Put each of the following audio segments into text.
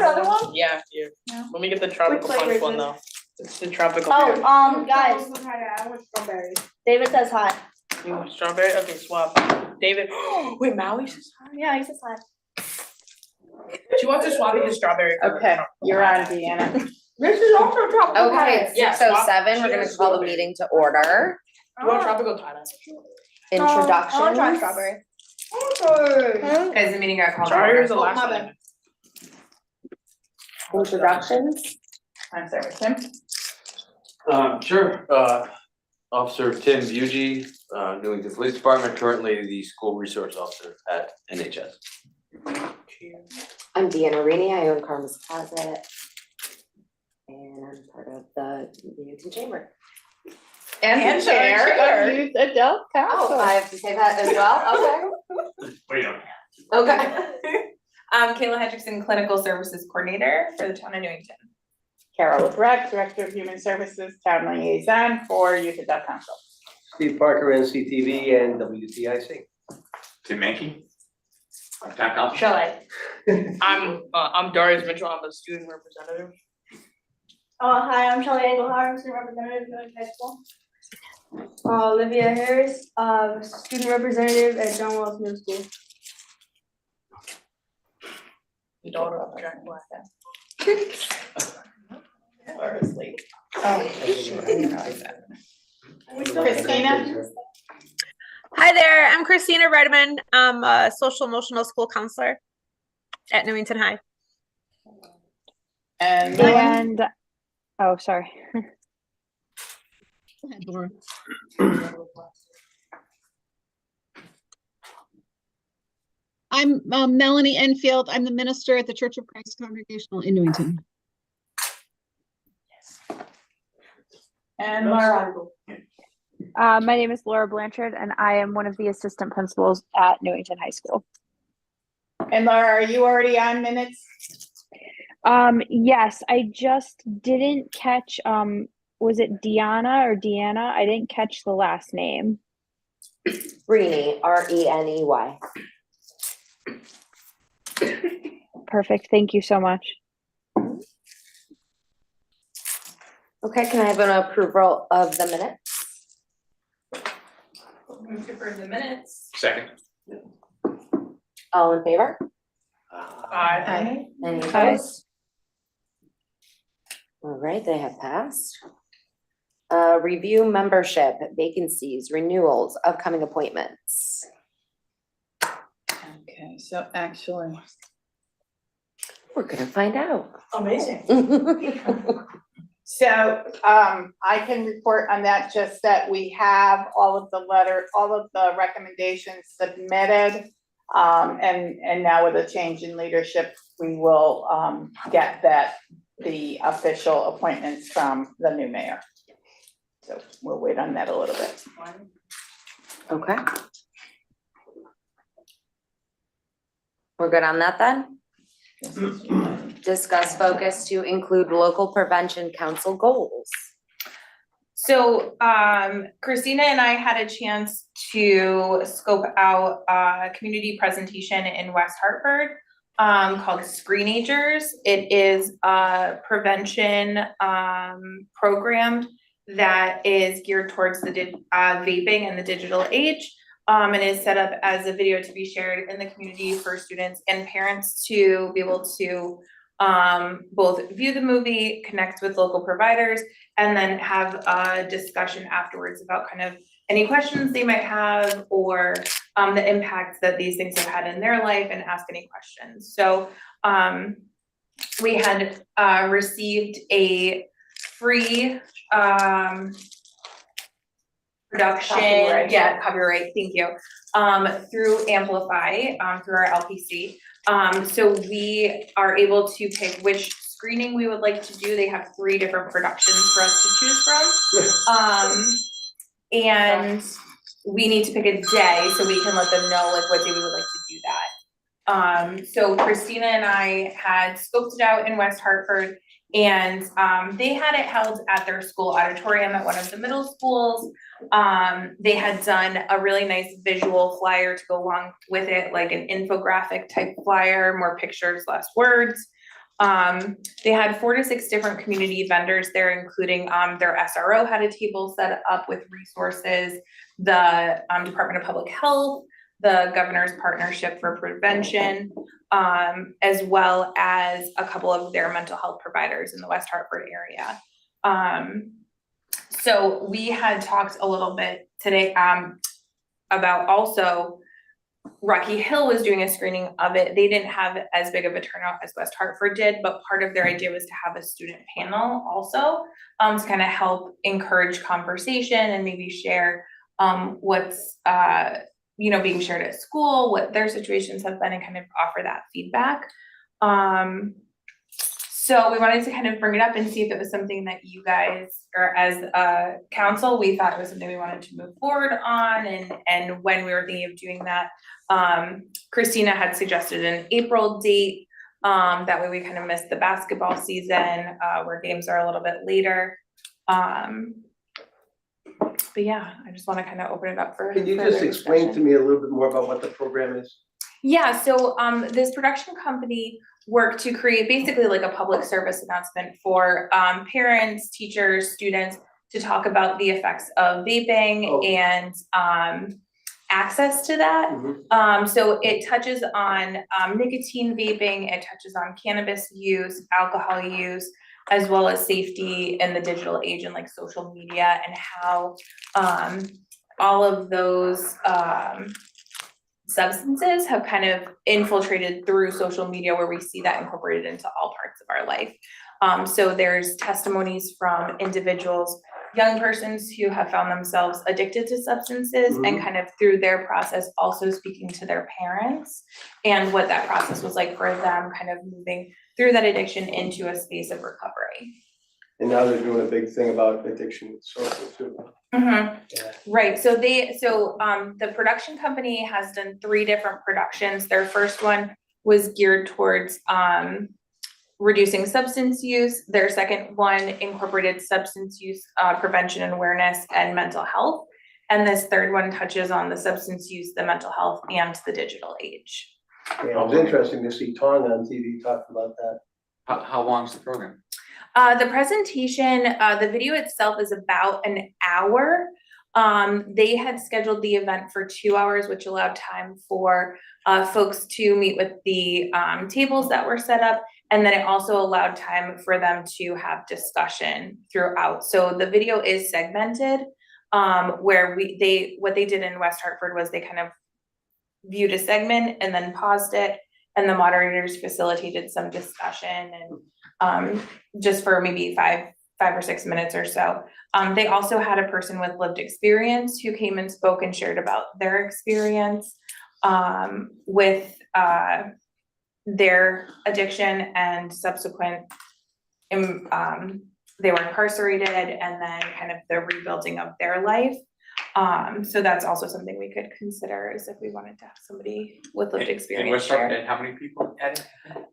other one? Yeah, here. Yeah. Let me get the tropical Which flavor punch is one this? though. It's the tropical. Guys, I want strawberry. David says hi. You want strawberry? Okay, swap. David. Wait, Maui says hi. Yeah, he says hi. She wants to swap his strawberry. for Okay, tropical you're on, punch. Deanna. This is also tropical. Okay, it's Yeah, 6:07, we're gonna swap. call the meeting to order. You want tropical China? I want to try Introductions. strawberry. Okay. Because the meeting got called to Strawberry is the order. last my one. Introductions. I'm sorry, Tim. Sure, Officer Tim Bugie, Newington Police Department, currently the school resource officer at NHS. I'm Deanna Rainey, I own Karma's Closet. And I'm part of the Newington Chamber. And chair of Youth Adult Oh, Council. I have to say that as well, Wait, okay. Okay. Kayla Hendrickson, Clinical Services Coordinator for the town of Newington. Carol LeBrecq, Director of Human Services, Town Liaison for Youth Adult Council. Steve Parker, NCTV and WTIC. Tim Mankey. Town council. Shall I? I'm Darius Mitchell. I'm a student representative. Hi, I'm Shelly Engelhardt, I'm student representative at Newington High School. Olivia Harris, student representative at John Wells Middle School. The daughter of Jack Black. Or asleep. Oh, Christina? Hi there, I'm Christina Redmond. I'm a social emotional school counselor at Newington High. And Lauren? And, oh, sorry. I'm Melanie Enfield. I'm the minister at the Church of Christ Congregational in Newington. And Laura? My name is Laura Blanchard, and I am one of the assistant principals at Newington High School. And Laura, are you already on minutes? Yes, I just didn't catch, was it Deanna or Deanna? I didn't catch the last name. Reney, Reney. Perfect, thank you so much. Okay, can I have an approval of the minutes? Move to approve the minutes. Second. All in favor? Aye. Any opposed? All right, they have passed. Review membership, vacancies, renewals, upcoming appointments. Okay, so actually. We're gonna find out. Amazing. So, I can report on that, just that we have all of the recommendations submitted. And now with a change in leadership, we will, get the official appointments from the new mayor. So we'll wait on that a little bit. Okay. We're good on that then? Discuss focus to include local prevention council goals. So Christina and I had a chance to scope out a community presentation in West Hartford called Screenagers. It is a prevention program that is geared towards the vaping and the digital age, and is set up as a video to be shared in the community for students and parents to be able to both view the movie, connect with local providers, and then have a discussion afterwards about kind of any questions they might have, or the impacts that these things have had in their life, and ask any questions. So we had received a free production, copyright, thank you, through Amplify, through our LPC. So we are able to pick which screening we would like to do. They have 3 different productions for us to choose from. And we need to pick a day so we can let them know like what day we would like to do that. So Christina and I had scoped it out in West Hartford, and they had it held at their school auditorium at one of the middle schools. They had done a really nice visual flyer to go along with it, like an infographic type flyer, more pictures, less words. They had 4 to 6 different community vendors there, including their SRO had a table set up with resources, the Department of Public Health, the Governor's Partnership for Prevention, as well as a couple of their mental health providers in the West Hartford area. So we had talked a little bit today about also Rocky Hill was doing a screening of it. They didn't have as big of a turnout as West Hartford did, but part of their idea was to have a student panel also to kind of help encourage conversation and maybe share what's being shared at school, what their situations have been, and kind of offer that feedback. So we wanted to kind of bring it up and see if it was something that you guys, or as a council, we thought it was something we wanted to move forward on, and when we were thinking of doing that, Christina had suggested an April date. That way we kind of missed the basketball season, where games are a little bit later. But yeah, I just want to kind of open it up for. Can you just explain to me a little bit more about what the program is? Yeah, so this production company worked to create basically like a public service announcement for parents, teachers, students to talk about the effects of vaping and access to that. So it touches on nicotine vaping, it touches on cannabis use, alcohol use, as well as safety in the digital age and like social media, and how all of those substances have kind of infiltrated through social media, where we see that incorporated into all parts of our life. So there's testimonies from individuals, young persons who have found themselves addicted to substances, and kind of through their process also speaking to their parents and what that process was like for them, kind of moving through that addiction into a space of recovery. And now they're doing a big thing about addiction with social too. Right, so the production company has done 3 different productions. Their first one was geared towards reducing substance use. Their second one incorporated substance use prevention and awareness and mental health. And this third one touches on the substance use, the mental health, and the digital age. Yeah, it was interesting to see Tong on TV talk about that. How long's the program? The presentation, the video itself is about an hour. They had scheduled the event for 2 hours, which allowed time for folks to meet with the tables that were set up. And then it also allowed time for them to have discussion throughout. So the video is segmented, where what they did in West Hartford was they kind of viewed a segment and then paused it, and the moderators facilitated some discussion, and just for maybe five or 6 minutes or so. They also had a person with lived experience who came and spoke and shared about their experience with their addiction and subsequent, they were incarcerated, and then kind of the rebuilding of their life. So that's also something we could consider, is if we wanted to have somebody with lived experience share. And how many people had it?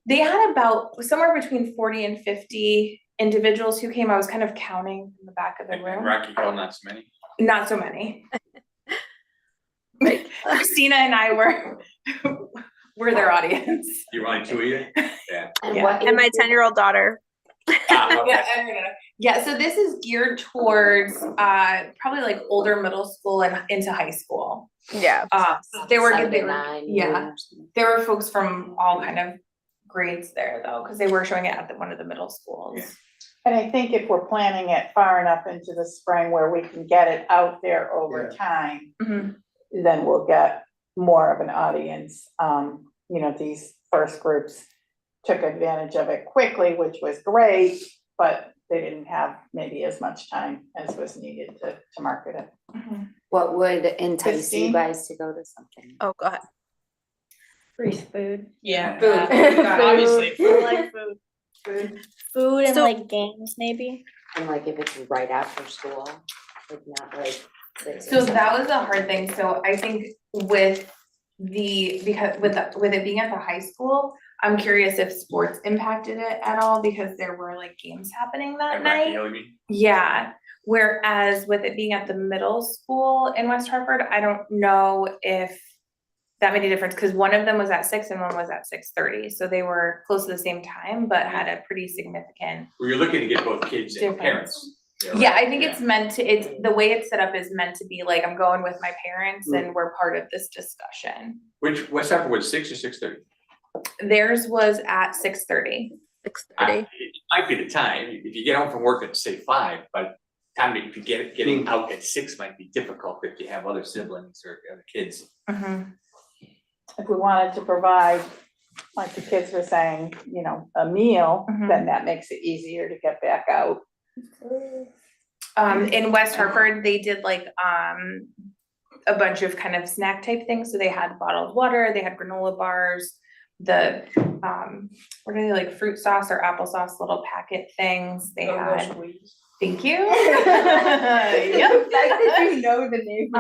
They had about somewhere between 40 and 50 individuals who came. I was kind of counting in the back of the room. Rocky Hill, not so many? Not so many. Christina and I were their audience. You were only 2 of you? Yeah. And my 10-year-old daughter. Yeah, so this is geared towards probably like older middle school and into high school. Yeah. There were folks from all kind of grades there though, because they were showing it at one of the middle schools. And I think if we're planning it far enough into the spring where we can get it out there over time, then we'll get more of an audience. These first groups took advantage of it quickly, which was great, but they didn't have maybe as much time as was needed to market it. What would entice you 15? guys to go to something? Oh, go ahead. Free food. Yeah. Food. Obviously, I like food. Food and So- like games maybe. And like if it's right after school, like not like 6 or So 7. that was a hard thing. So I think with with it being at the high school, I'm curious if sports impacted it at all, because there were like games happening that night. Yeah. Whereas with it being at the middle school in West Hartford, I don't know if that made a difference, because one of them was at 6 and one was at 6:30, so they were close to the same time, but had a pretty significant. Well, you're looking to get both kids and Difference. parents. there, Yeah, right? I think it's meant to, it's, the way it's set up is meant to be like, I'm going with my parents and we're part of this discussion. Which, West Hartford was 6 or 6:30? Theirs was at 6:30. 6:30. It might be the time, if you get home from work at say 5, but time if you getting out at 6 might be difficult if you have other siblings or other kids. Mm-hmm. If we wanted to provide, like the kids were saying, you know, a meal, Mhm. then that makes it easier to get back out. In West Hartford, they did like, a bunch of kind of snack type things, so they had bottled water, they had granola bars, the, what are they, like fruit sauce or applesauce little packet things, they had, thank you. Yep. You know the name.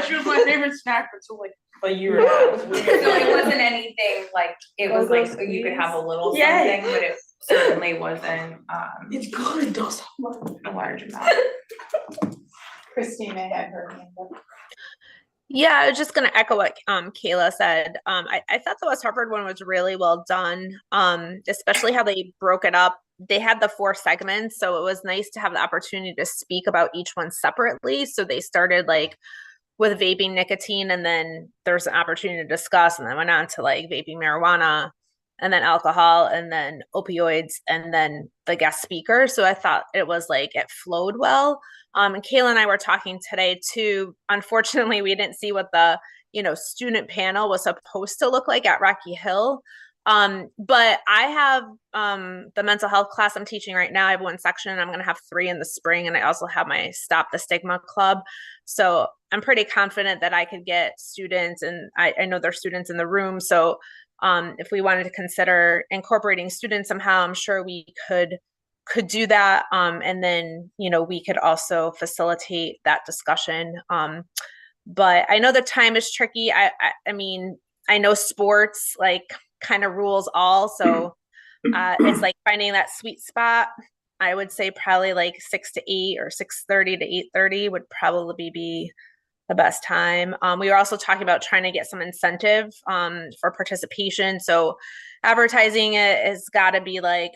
She was my favorite snack until like a year ago. So it wasn't anything like, it was like, Go-Go you could have a Squeeze? little Yay. something, but it certainly wasn't, It's good, does. a large amount. Christina had her hand up. Yeah, I was just gonna echo what Kayla said. I thought the West Hartford one was really well done. Especially how they broke it up. They had the 4 segments, so it was nice to have the opportunity to speak about each one separately. So they started like with vaping nicotine, and then there's an opportunity to discuss, and then went on to like vaping marijuana, and then alcohol, and then opioids, and then the guest speaker. So I thought it was like it flowed well. And Kayla and I were talking today too. Unfortunately, we didn't see what the student panel was supposed to look like at Rocky Hill. But I have the mental health class I'm teaching right now. I have 1 section, and I'm going to have 3 in the spring, and I also have my Stop the Stigma Club. So I'm pretty confident that I could get students, and I know there's students in the room. So if we wanted to consider incorporating students somehow, I'm sure we could do that. And then, we could also facilitate that discussion. But I know the time is tricky. I mean, I know sports like kind of rules all. So it's like finding that sweet spot. I would say probably like 6 to 8 or 6:30 to 8:30 would probably be the best time. We were also talking about trying to get some incentive for participation. So advertising it has got to be like,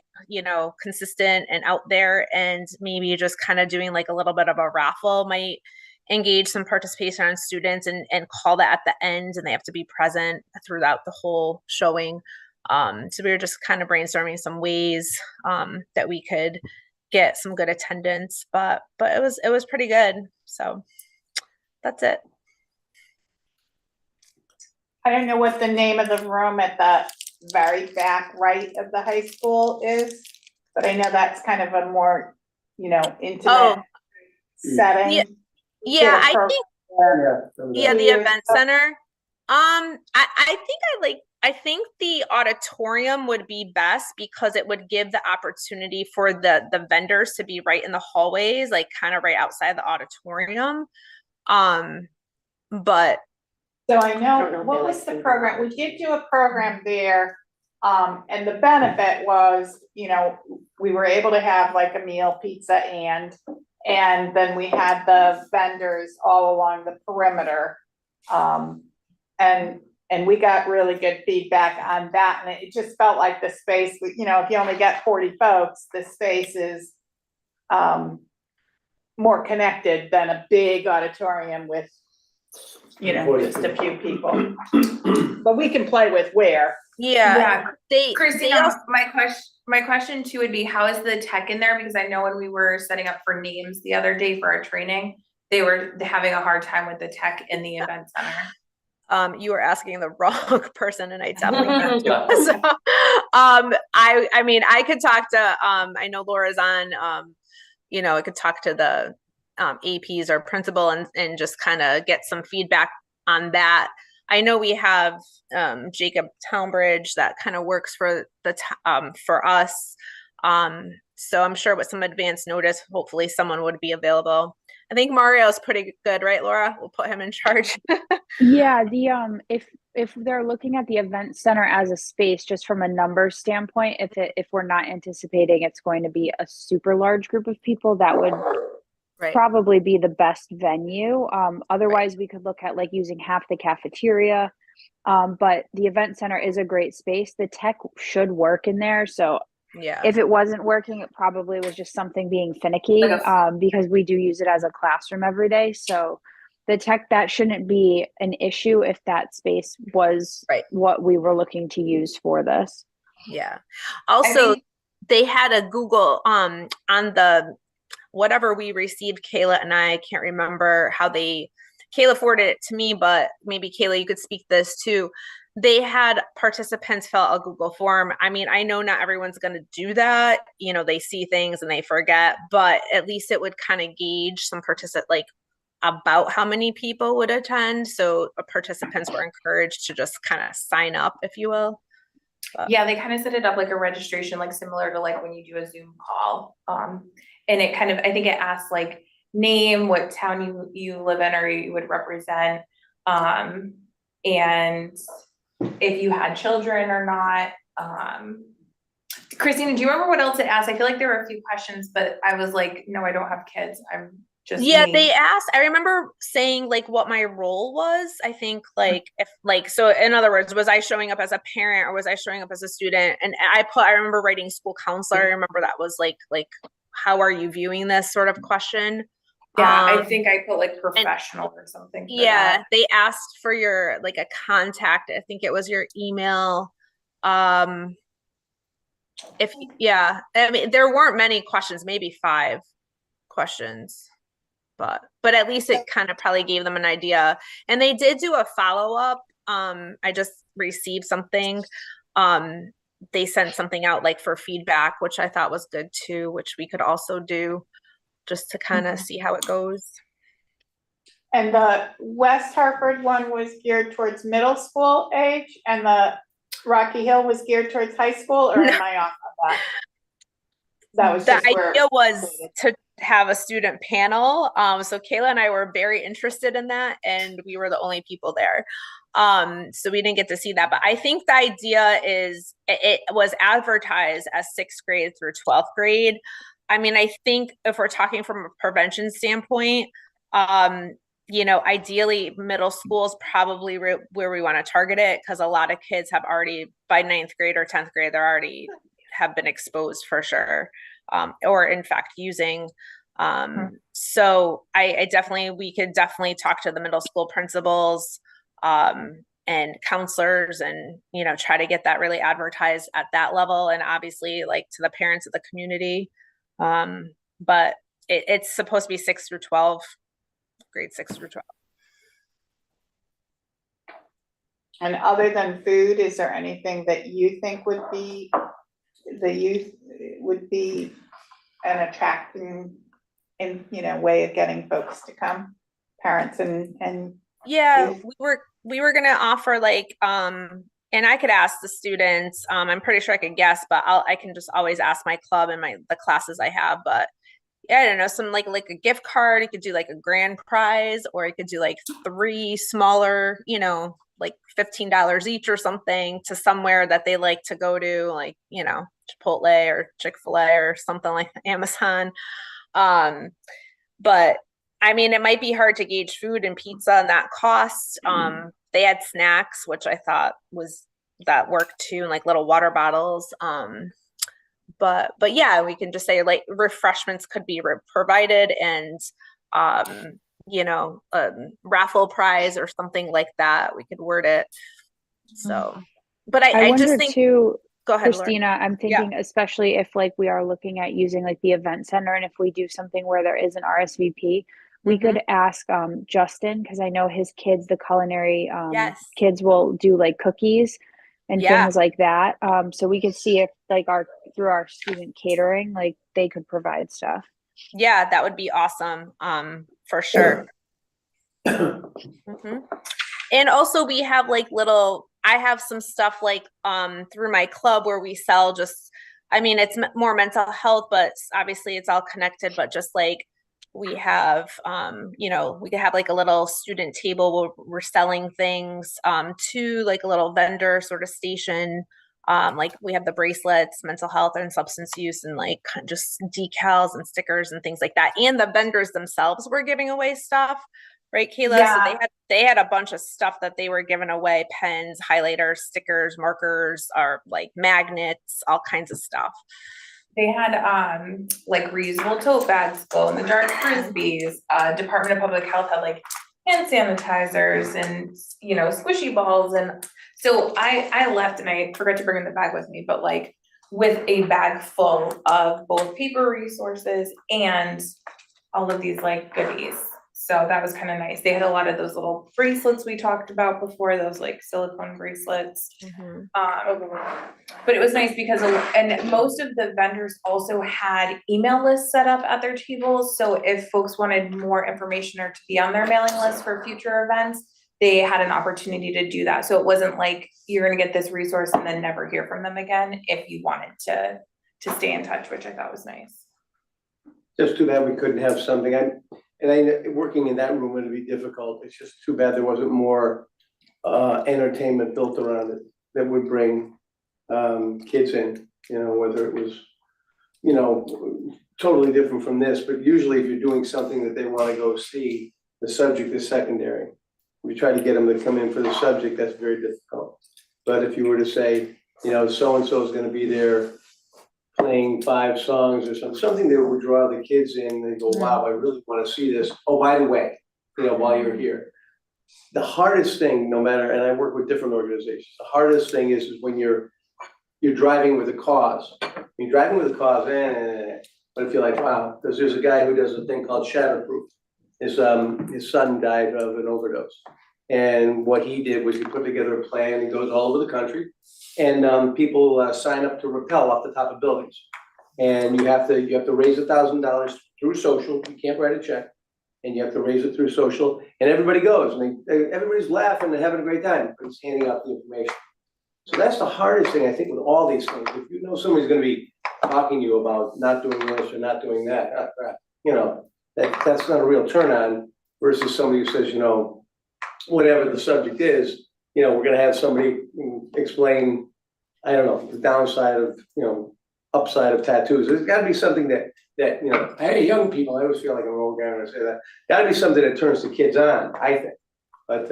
consistent and out there, and maybe just kind of doing like a little bit of a raffle might engage some participation on students and call that at the end, and they have to be present throughout the whole showing. So we were just kind of brainstorming some ways that we could get some good attendance, but it was pretty good. So that's it. I don't know what the name of the room at the very back right of the high school is, but I know that's kind of a more, intimate setting. Yeah. Yeah, Yeah, I think Yeah. the event center. I think the auditorium would be best because it would give the opportunity for the vendors to be right in the hallways, like kind of right outside the auditorium. But So I don't know, know if what they was like the food program? We did do a program there. And the benefit was, we were able to have like a meal, pizza, and then we had the vendors all along the perimeter. And we got really good feedback on that, and it just felt like the space, if you only get 40 folks, the space is more connected than a big auditorium with, just a few people. But we can play with where. yeah, they Christina, also, my question too would be, how is the tech in there? Because I know when we were setting up for names the other day for our training, they were having a hard time with the tech in the event center. you were asking the wrong person, and I definitely can't. So, I mean, I could talk to, I know Laura's on, I could talk to the APs or principal and just kind of get some feedback on that. I know we have Jacob Townbridge that kind of works for for us. So I'm sure with some advance notice, hopefully someone would be available. I think Mario's pretty good, right, Laura? We'll put him in charge. Yeah, if they're looking at the event center as a space, just from a numbers standpoint, if we're not anticipating it's going to be a super large group of people, that would Right. probably be the best venue. Otherwise we could look at like using half the cafeteria, But the event center is a great space. The tech should work in there. So Yeah. if it wasn't working, it probably was just something being finicky, because we do use it as a classroom every day. So the tech, that shouldn't be an issue if that space was Right. what we were looking to use for this. Yeah. Also, think- they had a Google on the whatever we received, Kayla and I can't remember how Kayla forwarded it to me, but maybe Kayla, you could speak this too. They had participants fill out a Google form. I mean, I know not everyone's going to do that. You know, they see things and they forget, but at least it would kind of gauge some about how many people would attend. So participants were encouraged to just kind of sign up, if you will. Yeah, they kind of set it up like a registration, like similar to like when you do a Zoom call. And it kind of, I think it asks like name, what town you live in or you would represent. And if you had children or not. Christina, do you remember what else it asked? I feel like there were a few questions, but I was like, no, I don't have kids. I'm just Yeah, me. they asked, I remember saying like what my role was. I think like so in other words, was I showing up as a parent or was I showing up as a student? And I remember writing school counselor. I remember that was like how are you viewing this sort of question? Yeah, I think I put like professional or something. For Yeah, that. they asked for your like a contact. I think it was your email. I mean, there weren't many questions, maybe 5 questions. But at least it kind of probably gave them an idea. And they did do a follow-up. I just received something. They sent something out like for feedback, which I thought was good too, which we could also do just to kind of see how it goes. And the West Hartford one was geared towards middle school age and the Rocky Hill was geared towards high school, or am I off on that? That was The just where idea was to have a student panel. So Kayla and I were very interested in that, and we were the only people there. So we didn't get to see that. But I think the idea is it was advertised as 6th grade through 12th grade. I mean, I think if we're talking from a prevention standpoint, you know, ideally middle school is probably where we want to target it, because a lot of kids have already by 9th grade or 10th grade, they're already have been exposed for sure. Or in fact using. So we could definitely talk to the middle school principals and counselors and, you know, try to get that really advertised at that level, and obviously like to the parents of the community. But it's supposed to be 6 through 12, grade 6 through 12. And other than food, is there anything that you think would be the youth would be an attracting way of getting folks to come, parents and yeah, youth? we were gonna offer like and I could ask the students, I'm pretty sure I could guess, but I can just always ask my club and the classes I have. But yeah, I don't know, some like a gift card. You could do like a grand prize, or you could do like 3 smaller, you know, like $15 each or something to somewhere that they like to go to, like, you know, Chipotle or Chick-fil-A or something like Amazon. But I mean, it might be hard to gauge food and pizza and that cost. They had snacks, which I thought that worked too, and like little water bottles. But yeah, we can just say like refreshments could be provided, and you know, raffle prize or something like that. We could word it. So, but I wonder just think too, go ahead, Christina, Laura. I'm thinking especially if like we are looking at using like the event center, and if we do something where there is an RSVP, we could ask Justin, because I know his kids, the culinary kids will do like cookies and things like that. So we could see if like through our student catering, like they could provide stuff. Yeah, that would be awesome. For sure. And also we have like I have some stuff like through my club where we sell I mean, it's more mental health, but obviously it's all connected, but just like we have, you know, we could have like a little student table where we're selling things to like a little vendor sort of station. Like we have the bracelets, mental health and substance use, and like just decals and stickers and things like that. And the vendors themselves were giving away stuff. right, Kayla? So they had a bunch of stuff that they were giving away, pens, highlighters, stickers, markers, or like magnets, all kinds of stuff. They had like reusable tote bags, glow in the dark frisbees, Department of Public Health had like hand sanitizers and, you know, squishy balls. And so I left and I forgot to bring the bag with me, but like with a bag full of both paper resources and all of these like goodies. So that was kind of nice. They had a lot of those little bracelets we talked about before, those like silicone bracelets. But it was nice because, and most of the vendors also had email lists set up at their tables. So if folks wanted more information or to be on their mailing list for future events, they had an opportunity to do that. So it wasn't like you're gonna get this resource and then never hear from them again if you wanted to stay in touch, which I thought was nice. Just too bad we couldn't have something, working in that room would be difficult, it's just too bad there wasn't more entertainment built around it that would bring kids in, you know, whether it was, you know, totally different from this, but usually if you're doing something that they wanna go see, the subject is secondary. We try to get them to come in for the subject, that's very difficult. But if you were to say, you know, so-and-so is gonna be there playing 5 songs or something that would draw the kids in, and they go, wow, I really wanna see this. Oh, by the way, you know, while you're here. The hardest thing, no matter, and I work with different organizations, the hardest thing is when you're driving with a cause. You're driving with a cause, but if you're like, wow, there's a guy who does a thing called Shatterproof. His son died of an overdose. And what he did was he put together a plan, he goes all over the country, and people sign up to rappel off the top of buildings. And you have to raise $1,000 through social, you can't write a check, and you have to raise it through social, and everybody goes, and everybody's laughing and having a great time, but he's handing out the information. So that's the hardest thing, I think, with all these things. If you know somebody's gonna be talking to you about not doing this or not doing that, you know, that's not a real turn on versus somebody who says, you know, whatever the subject is, you know, we're gonna have somebody explain, I don't know, the downside of, you know, upside of tattoos. There's gotta be something that, you know, hey, young people, I always feel like I'm an old guy when I say that. Gotta be something that turns the kids on, I think. But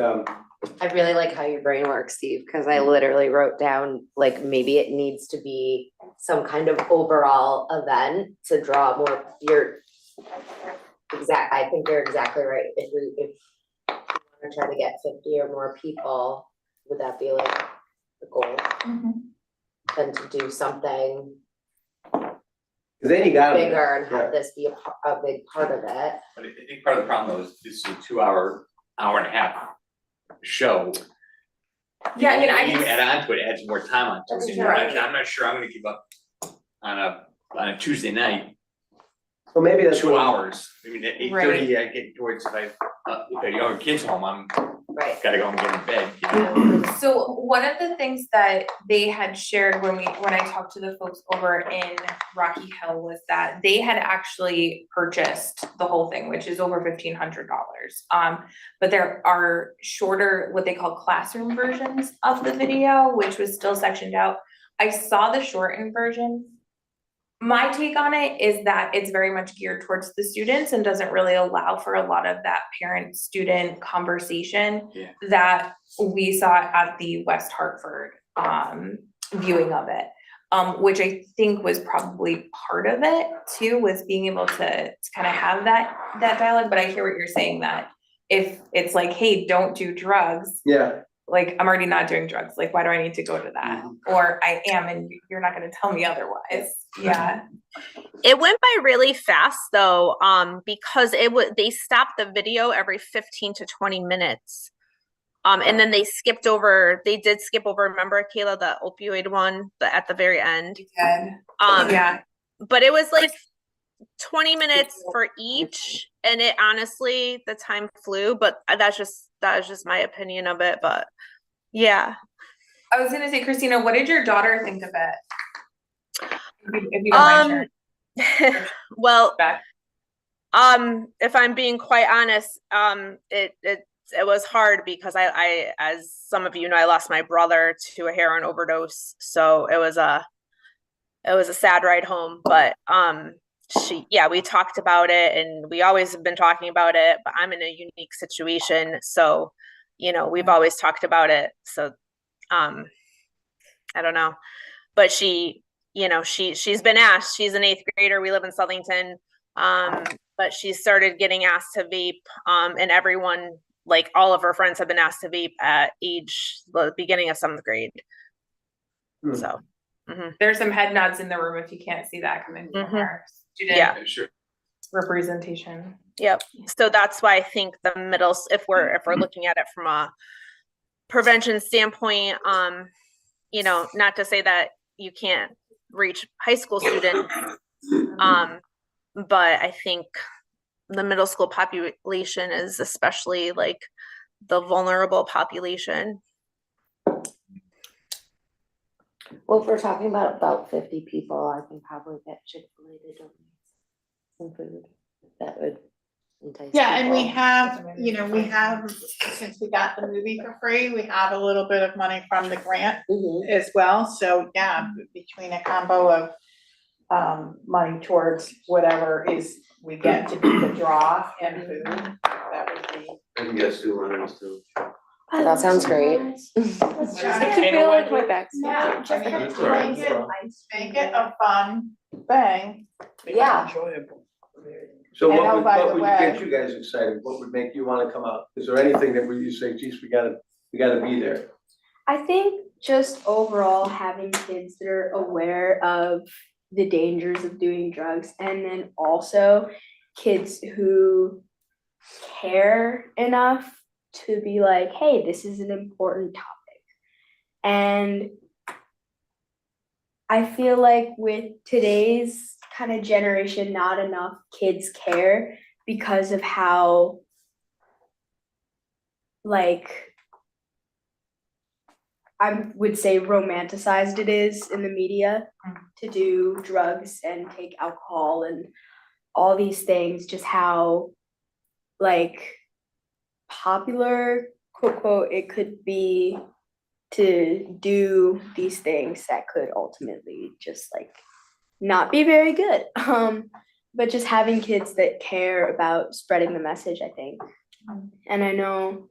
I really like how your brain works, Steve, because I literally wrote down, like, maybe it needs to be some kind of overall event to draw more, I think you're exactly right. If we wanna try to get 50 or more people, would that be like the goal? Than to do something then you got bigger and have this be a big part of it. But I think part of the problem though is this is a 2-hour, hour and a half show. Yeah, I mean, I You just, add on to it, adds more time on That's to it. true. I'm not sure I'm gonna give up on a Tuesday night, well, maybe that's 2 what hours. I mean, at 8:30, I get towards, if I younger kids home, I'm Right. gotta go home and get in bed, you know? so one of the things that they had shared when I talked to the folks over in Rocky Hill was that they had actually purchased the whole thing, which is over $1,500. But there are shorter, what they call classroom versions of the video, which was still sectioned out. I saw the shortened version. My take on it is that it's very much geared towards the students and doesn't really allow for a lot of that parent-student conversation that we saw at the West Hartford viewing of it, which I think was probably part of it too, was being able to kind of have that dialogue. But I hear what you're saying, that if it's like, hey, don't do drugs. Yeah. Like, I'm already not doing drugs. Like, why do I need to go to that? Or I am, and you're not gonna tell me otherwise. Yeah. It went by really fast though, because they stopped the video every 15 to 20 minutes. And then they did skip over, remember, Kayla, the opioid one, at the very end? Yeah. But it was like 20 minutes for each, and it honestly, the time flew, but that was just my opinion of it. But yeah. I was gonna say, Christina, what did your daughter think of it? If you don't mind sharing. Well, if I'm being quite honest, it was hard because I, as some of you know, I lost my brother to a heroin overdose, so it was a sad ride home. But we talked about it, and we always have been talking about it, but I'm in a unique situation, so, you know, we've always talked about it, so, I don't know. But she, you know, she's been asked, she's an 8th grader, we live in Southington, but she started getting asked to vape, and everyone, like, all of her friends have been asked to vape at the beginning of 7th grade. So. There's some head nods in the room if you can't see that coming from our Yeah. student Sure. representation. Yep. So that's why I think the if we're looking at it from a prevention standpoint, you know, not to say that you can't reach high school students, but I think the middle school population is especially like the vulnerable population. Well, if we're talking about 50 people, I can probably get Chick-fil-A to donate some food. That would entice Yeah, and we people. have, you know, since we got the movie for free, we have a little bit of money from the grant as well. So yeah, between a combo of money towards whatever we get to do the draw and food, that would be. I can get school runners too. That sounds great. I can feel like my back's. Yeah, That's all right. make it a fun thing. Yeah. So And oh, what by the would way- get you guys excited? What would make you wanna come out? Is there anything that you say, geez, we gotta be there? I think just overall having kids that are aware of the dangers of doing drugs, and then also kids who care enough to be like, hey, this is an important topic. And I feel like with today's kind of generation, not enough kids care because of how, like, I would say romanticized it is in the media to do drugs and take alcohol and all these things, just how, like, popular, quote, quote, it could be to do these things that could ultimately just, like, not be very good. But just having kids that care about spreading the message, I think. And I know,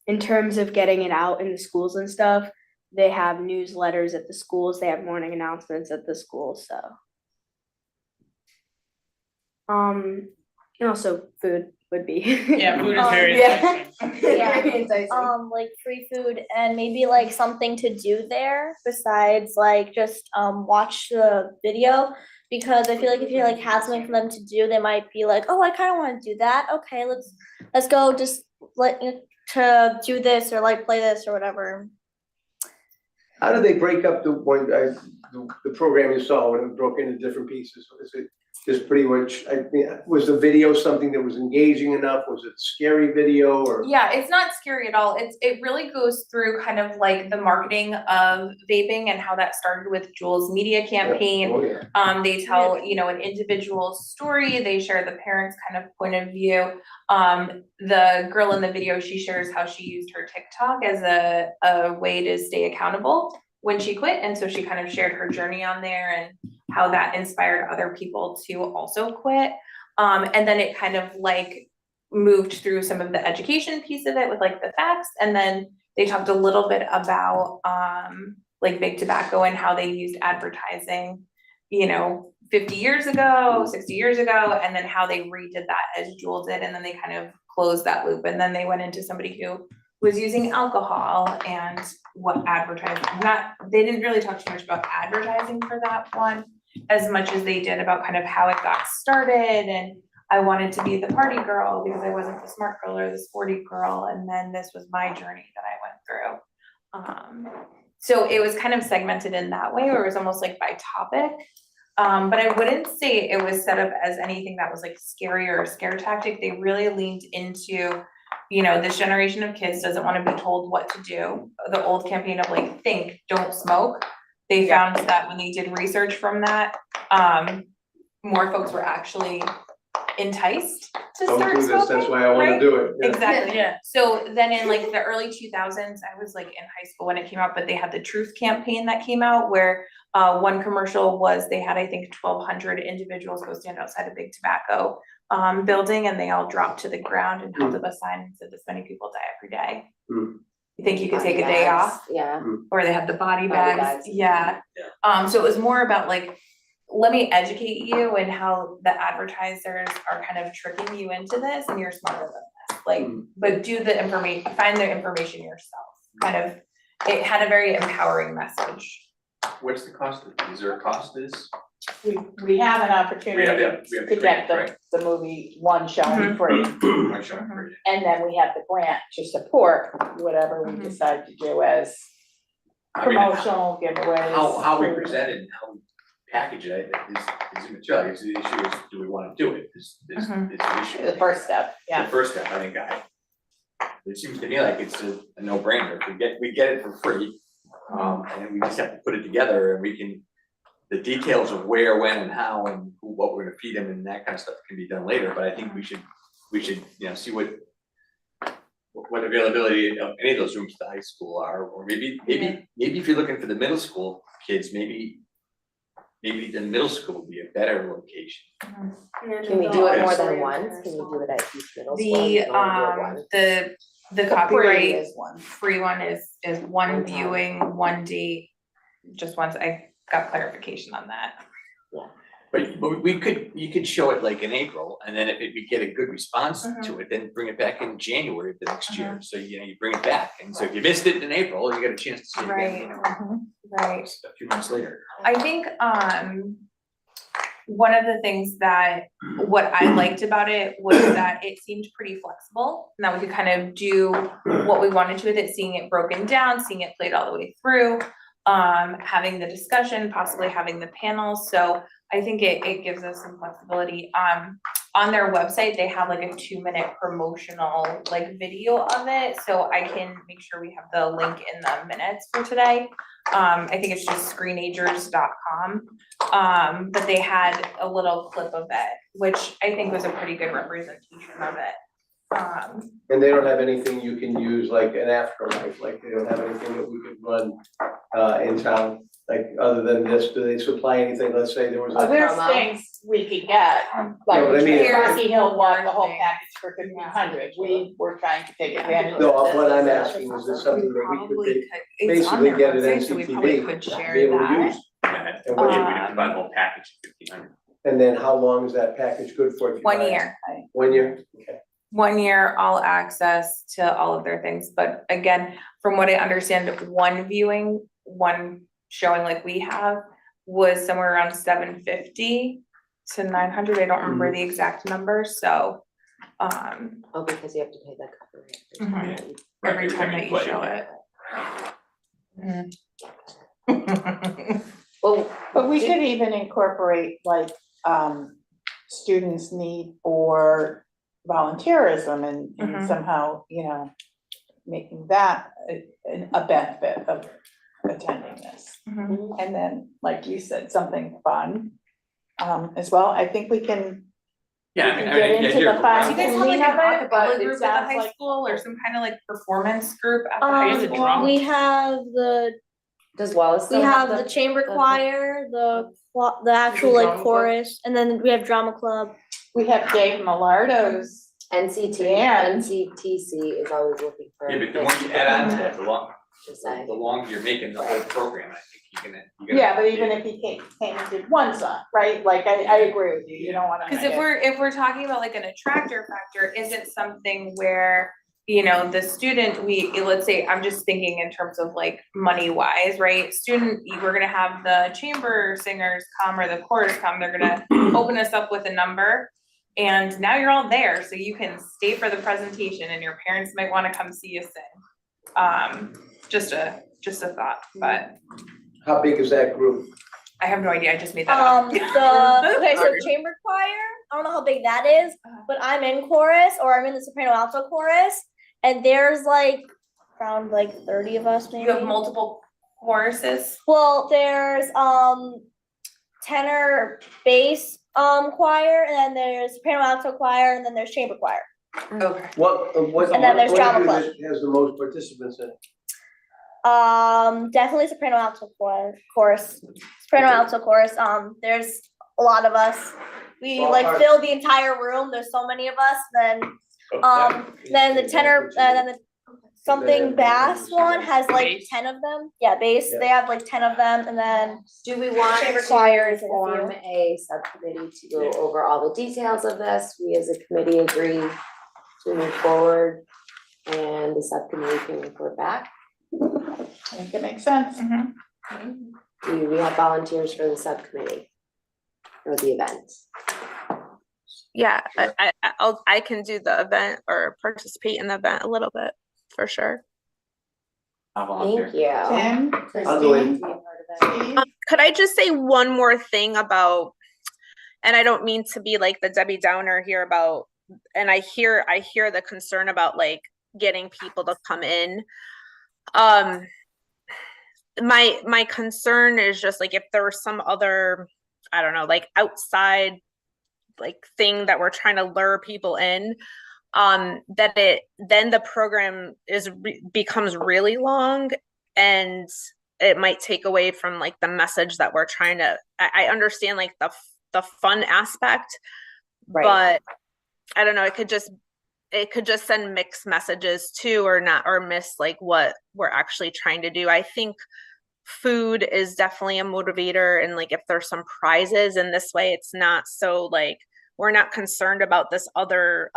in terms of getting it out in the schools and stuff, they have newsletters at the schools, they have morning announcements at the schools, so. And also food would be. Yeah, food is very Yeah. enticing. Very enticing. Like free food and maybe like something to do there besides like just watch the video, because I feel like if you like have something for them to do, they might be like, oh, I kind of want to do that. Okay, let's go just to do this or like play this or whatever. How do they break up the program you saw when it broke into different pieces? Is it just pretty much, was the video something that was engaging enough? Was it a scary video or? Yeah, it's not scary at all. It really goes through kind of like the marketing of vaping and how that started with Juul's media campaign. Oh, yeah. They tell, you know, an individual story. They share the parents' kind of point of view. The girl in the video, she shares how she used her TikTok as a way to stay accountable when she quit. And so she kind of shared her journey on there and how that inspired other people to also quit. And then it kind of like moved through some of the education piece of it with like the facts. And then they talked a little bit about like big tobacco and how they used advertising, you know, 50 years ago, 60 years ago, and then how they redid that as Juul did. And then they kind of closed that loop. And then they went into somebody who was using alcohol and what advertising, they didn't really talk too much about advertising for that one as much as they did about kind of how it got started. And I wanted to be the party girl because I wasn't the smart girl or the sporty girl. And then this was my journey that I went through. So it was kind of segmented in that way, where it was almost like by topic. But I wouldn't say it was set up as anything that was like scary or a scare tactic. They really leaned into, you know, this generation of kids doesn't want to be told what to do. The old campaign of like, think, don't smoke. They found that when they did research from that, more folks were actually enticed to Don't start do this, smoking. that's why I wanna right? do it. Yeah. Exactly, yeah. So then in like the early 2000s, I was like in high school when it came out, but they had the Truth campaign that came out where One commercial was they had, I think, 1,200 individuals go stand outside a big tobacco building, and they all dropped to the ground and held up a sign and said this many people die every day. You think you could take a day off? Yeah. Or they have the body Body bags, bags. yeah. So it was more about like, let me educate you and how the advertisers are kind of tricking you into this, and you're smarter than this. Like, but do the information, find the information yourself. Kind of, it had a very empowering message. What's the cost of, is there a cost to this? We have an opportunity we have to free, get right? the movie one showing free. One shot for you. And then we have the grant to support whatever we decide to do as I mean, promotional giveaways. how we present it and how we package it is immaterial. I guess the issue is, do we wanna do it? Is the issue. The first step, yeah. The first step, I think, it seems to me like it's a no-brainer. If we get it for free, and we just have to put it together, and we can, the details of where, when, and how, and what we're gonna feed them and that kind of stuff can be done later, but I think we should, see what availability of any of those rooms at the high school are, or maybe if you're looking for the middle school kids, maybe the middle school would be a better location. Can we do it more than once? Can you do it at each middle school? You can only do it once. The copyright is one. free one is one viewing, one date, just once. I got clarification on that. But you could show it like in April, and then if we get a good response to it, then bring it back in January of the next year. So, you bring it back, and so if you missed it in April, you got a chance to see it again, Right. a few months later. I think one of the things that what I liked about it was that it seemed pretty flexible, and that we could kind of do what we wanted to with it, seeing it broken down, seeing it played all the way through, having the discussion, possibly having the panels. So I think it gives us some flexibility. On their website, they have like a 2-minute promotional like video of it, so I can make sure we have the link in the minutes for today. I think it's just screenagers.com. But they had a little clip of it, which I think was a pretty good representation of it. And they don't have anything you can use like an afterlife, like they don't have anything that we could run in town, like other than this, do they supply anything? Let's say there was Well, a. there's things we could get, like No, but I mean- Rocky Hill bought the whole package for 1,500. We were trying to take advantage of No, this. what I'm asking is this something that we could Probably could, it's on basically their get at website, so we probably NCTV, could be share able to that. use? Yeah, And we what- did buy the whole package, 1,500. And then how long is that package good for? if you 1 buy it? year. 1 year? Okay. 1 year, all access to all of their things, but again, from what I understand, one viewing, one showing like we have was somewhere around 750 to 900, I don't remember the exact number, so Oh, because you have to pay that copyright. every time that you play, show it. Well, But we could even incorporate like, students' need for volunteerism and somehow, making that a benefit of attending this. And then, like you said, something fun, as well. I think we can Yeah, I We mean, can get into the fun. Do you guys have like an acapella group at the high school or some kind of like performance group at the high school? We have does Wallace we still have have the chamber the- choir, the actual drama like club? chorus, and then we have drama club. We have Dave NCTC Millardo's is always looking for. Yeah, but the more you add on to that, To say. the longer you're making the whole program, I think you're gonna. Yeah, but even if he came and did one song, right? Like, I agree with you, you don't wanna. Cause make it- if we're talking about like an attractor factor, is it something where, the student, let's say, I'm just thinking in terms of like money wise, right? We're gonna have the chamber singers come or the chorus come, they're gonna open us up with a number. And now you're all there, so you can stay for the presentation and your parents might wanna come see you sing. Just a thought, but How big is that group? I have no idea, I just made that up. Okay, so chamber choir, I don't know how big that is, but I'm in chorus or I'm in the soprano alto chorus, and there's like around like 30 of us maybe. You have multiple choruses? Well, there's tenor bass choir, and then there's soprano alto choir, and then there's chamber choir. Okay. What And then there's drama what club. unit has the most participants in it? Definitely soprano alto chorus. Soprano alto chorus. There's a lot of us. We like fill the entire room. There's so many of us. Then the tenor, then the something bass one has like Bass. 10 of them. Yeah, bass. They have like 10 of them, and then Do we want Chamber to choirs and a form few. a subcommittee to go over all the details of this? We as a committee agree to move forward and the subcommittee can report back. I think it makes sense. Do we have volunteers for the subcommittee or the event? Yeah, I can do the event or participate in the event a little bit, for sure. I'll volunteer. Thank you. Tim, I'll go in. Christine, Steve? Could I just say one more thing about, and I don't mean to be like the Debbie Downer here about, and I hear the concern about like getting people to come in. My concern is just like if there was some other, I don't know, like outside like thing that we're trying to lure people in, that then the program becomes really long and it might take away from like the message that we're trying to, I understand like the fun aspect, Right. but I don't know, it could just send mixed messages too, or not, or miss like what we're actually trying to do. I think food is definitely a motivator, and like if there's some prizes in this way, it's not so like we're not concerned about this other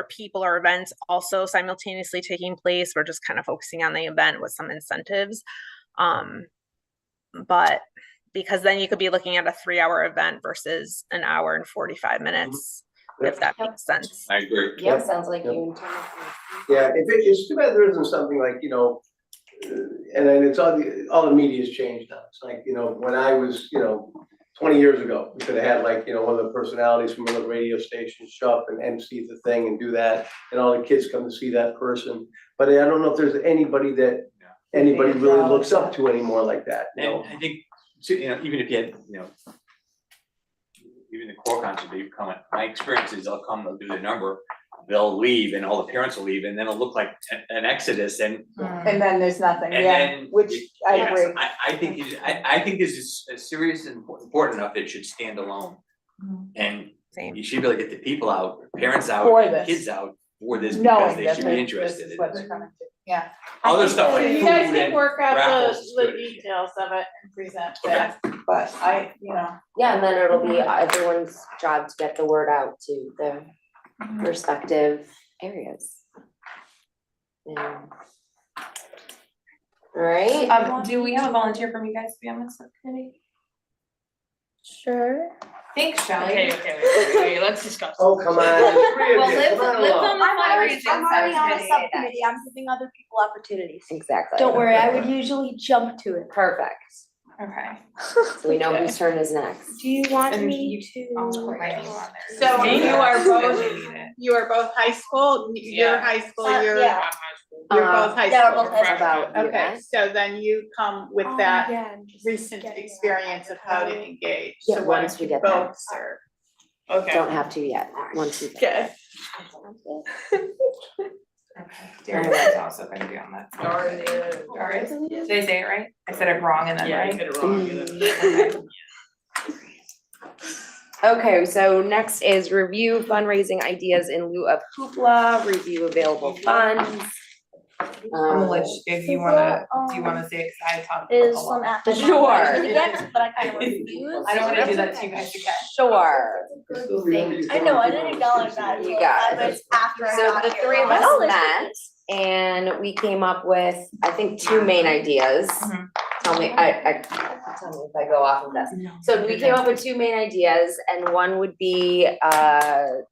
people or events also simultaneously taking place. We're just kind of focusing on the event with some incentives. But because then you could be looking at a 3-hour event versus an hour and 45 minutes, if that makes sense. I agree. Yeah, sounds like you and Tim. Yeah, it's too bad there isn't something like, you know, and then it's all the media's changed now. It's like, you know, when I was, you know, 20 years ago, we could have had like, you know, one of the personalities from one of the radio stations show up and MC the thing and do that, and all the kids come to see that person. But I don't know if there's anybody that anybody really looks up to anymore like that, you know? And I think, you know, even if you had, you know, even the core concert, they've come, my experience is they'll come, they'll do the number, they'll leave and all the parents will leave and then it'll look like an exodus and. And then there's nothing, And yeah, then. which I yes, agree. I think this is serious and important enough that it should stand alone. And Same. you should be able to get the people out, parents out, For and this. kids out for this because Knowing they that should be this interested is in what it. they're coming to, yeah. Other stuff like You food guys can and work out raffles is the good. details of it and present Okay. that, but I, you know. Yeah, and then it'll be everyone's job to get the word out to the respective areas. Yeah. All right. Do we have a volunteer from you guys to be on this subcommittee? Sure. Thanks, Shelley. Okay, let's discuss. Oh, come on, the three of Well, you, Liv's come on on along. the fundraising I'm already on a subcommittee. subcommittee, I'm giving other people opportunities. Exactly. Don't worry, I would usually jump to it. Perfect. Okay. So we know whose turn is next. Do you want And me I'll to? put my name on there. So Maybe you are if both- we need it. You are both high school, you're Yeah. high school, Yeah. you're Yeah, both high Yeah, we're school. both high school. About the Okay, event. so then you come with Oh, that yeah, I'm just recent getting that experience of how to out. engage, Yeah, so why once don't we you get there. both serve? Okay. Don't have to yet, once we get Okay. Okay. Darius is also gonna be on that. Darius. Darius, did I say it right? I said it wrong and then Yeah, you right? said it wrong. You Okay, so next is review fundraising ideas in lieu of hoopla, review available funds. I'm gonna let you, if you wanna, do you wanna say it, 'cause I talked a Is lot. some after. Sure. Again, but I kind of refuse. I don't wanna do that to you guys again. Sure. I know, I didn't acknowledge that. You until got 5 it. minutes after I So got the here. three of Like, us oh, there's met and we came up with, I think, 2 main ideas. Mhm. Tell me, tell me if I go off of this. So we came up with 2 main ideas and one would be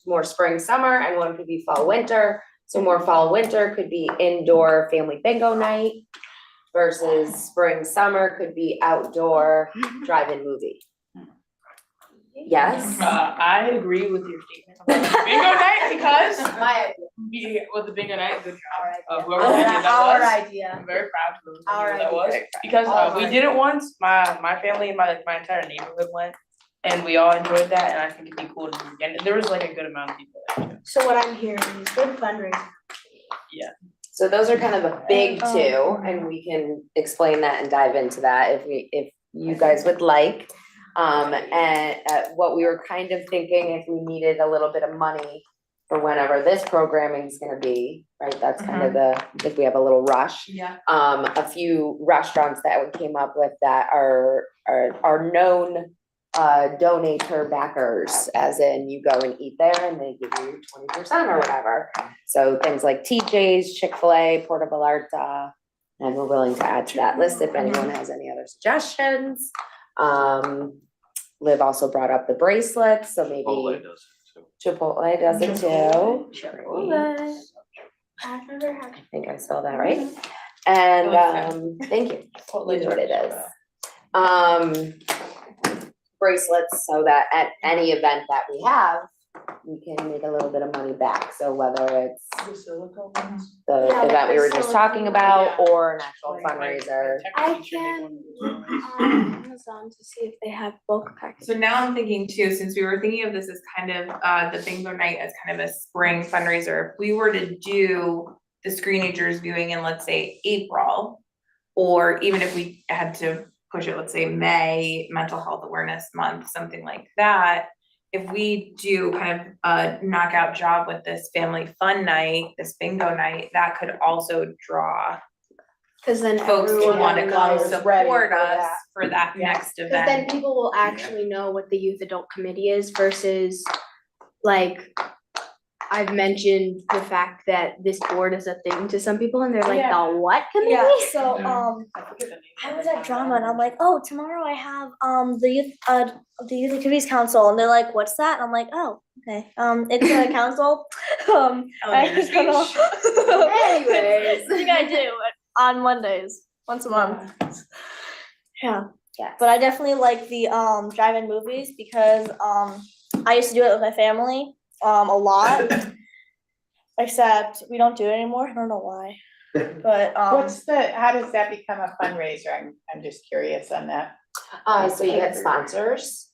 more spring, summer, and one could be fall, winter. So more fall, winter could be indoor family bingo night versus spring, summer could be outdoor drive-in movie. Yes? I agree with your statement about the bingo night because with the bingo night, good job. Whoever idea that Our was. idea. I'm very proud of whoever Our that was idea. because Our we did it once. My family and my entire neighborhood went, and we all enjoyed that. And I think it'd be cool to do again. There was like a good amount of people there too. So what I'm hearing is good fundraising. So those are kind of the big two, and we can explain that and dive into that if you guys would like. And what we were kind of thinking, if we needed a little bit of money for whenever this programming is gonna be, right? That's kind of if we have a little rush. Yeah. A few restaurants that we came up with that are known donator backers, as in you go and eat there and they give you 20% or whatever. So things like TJ's, Chick-fil-A, Porta Vallarta, and we're willing to add to that list if anyone has any other suggestions. Liv also brought up the bracelets, so maybe Chipotle does it too. Chipotle does it too. Chipotle. I think I spelled that right. And thank you. You know what it is. Bracelets, so that at any event that we have, we can make a little bit of money back. So whether it's the Yeah, event we were the just silicone talking about one, or an actual fundraiser. I can Amazon to see if they have bulk packages. So now I'm thinking too, since we were thinking of this as kind of the bingo night as kind of a spring fundraiser, if we were to do the Screenagers viewing in, let's say, April, or even if we had to push it, let's say May, Mental Health Awareness Month, something like that. If we do kind of a knockout job with this family fun night, this bingo night, that could also draw Cause then folks who everyone wanna come is ready support for us that. for that Yeah. next Cause then event. people will actually know what the youth adult committee is versus like I've mentioned the fact that this board is a thing to some people and they're like, Yeah. the what committee? Yeah, so, I forget the name I of was it. at drama and I'm like, oh, tomorrow I have, the youth activities council, and they're like, what's that? And I'm like, oh, okay, it's a council, Elevator I don't know. speech. Anyways. I think I do, on Mondays, once a month. Yeah, Yes. but I definitely like the, drive-in movies because, I used to do it with my family, a lot. Except we don't do it anymore, I don't know why, but, How does that become a fundraiser? I'm just curious on that. So you get sponsors.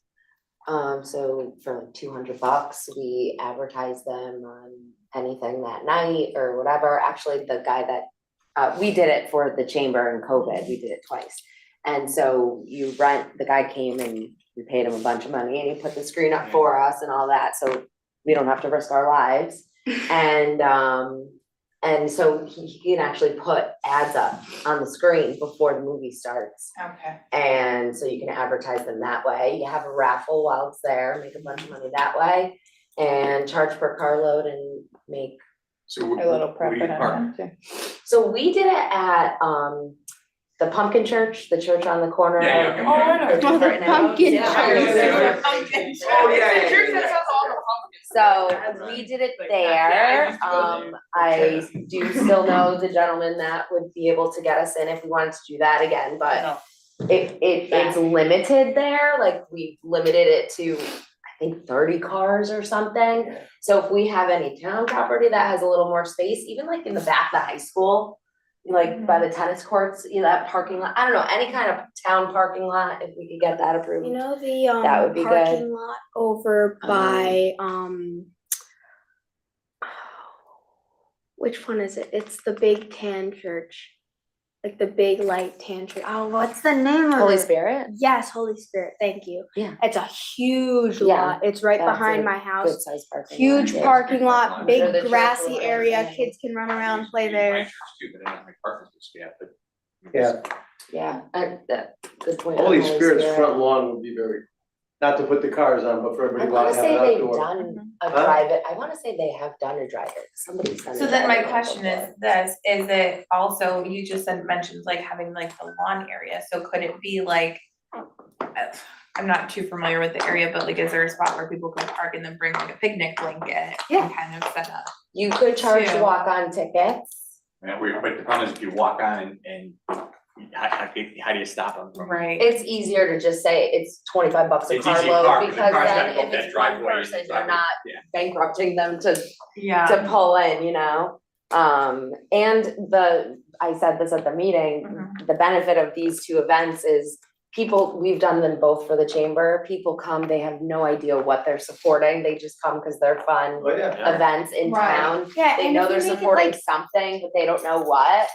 So for like $200, we advertise them on anything that night or whatever. Actually, the guy that, we did it for the chamber in COVID, we did it twice. And so the guy came and we paid him a bunch of money and he put the screen up for us and all that, so we don't have to risk our lives. And so he can actually put ads up on the screen before the movie starts. Okay. And so you can advertise them that way. You have a raffle while it's there, make a bunch of money that way, and charge per carload and make. So A little profit on that too. So we did it at the Pumpkin Church, the church on the corner. Yeah, of- yeah, yeah. It's Oh, the right now. Pumpkin Yeah. Church. Oh, yeah, yeah, Church yeah, that yeah. sells all the pumpkins. So we did it there. I do still know the gentleman that would be able to get us in if we wanted to do that again, but it's limited there, like we limited it to, I think 30 cars or something. So if we have any town property that has a little more space, even like in the back of the high school, like by the tennis courts, that parking lot, I don't know, any kind of town parking lot, if we could get that approved. You know That would the be good. parking lot over by which one is it? It's the big tan church. Like the big light tan church. Oh, what's the name of Holy it? Spirit? Yes, Holy Spirit, thank you. Yeah. It's a huge Yeah, lot. It's right that's behind a my house. Good sized parking lot. Huge Yeah. parking lot, I'm big sure the church grassy will area, understand. kids can run around, Used to play be my there. church too, but I don't have my partners this year, but. Yeah, Yeah, good point. on Holy Spirit's front lawn would be very, not to put the cars on, but for I everybody wanna to have say an they've outdoor. done a Huh? drive-it, I wanna say they have done a drive-it, somebody's done a So then my drive-it question before. is this, is it also, you just said mentioned like having like the lawn area, so could it be like, I'm not too familiar with the area, but like, is there a spot where people can park and then bring like a picnic blanket Yeah. and kind of set up? You could charge Two. walk-on tickets. Yeah, but the problem is if you walk on and how do you stop them from? Right. It's easier to just say it's $25 a It's easy to carload, park, but the because car's gotta then go if up that it's one driveway and person, the you're not Yeah. bankrupting them to Yeah. pull in, and I said this at the meeting, the benefit of these two events is people, we've done them both for the chamber. People come, they have no idea what they're supporting. They just come because they're fun Oh, yeah. events in Right. town. Yeah, They and know if they're you make it supporting like, something, but they don't know what.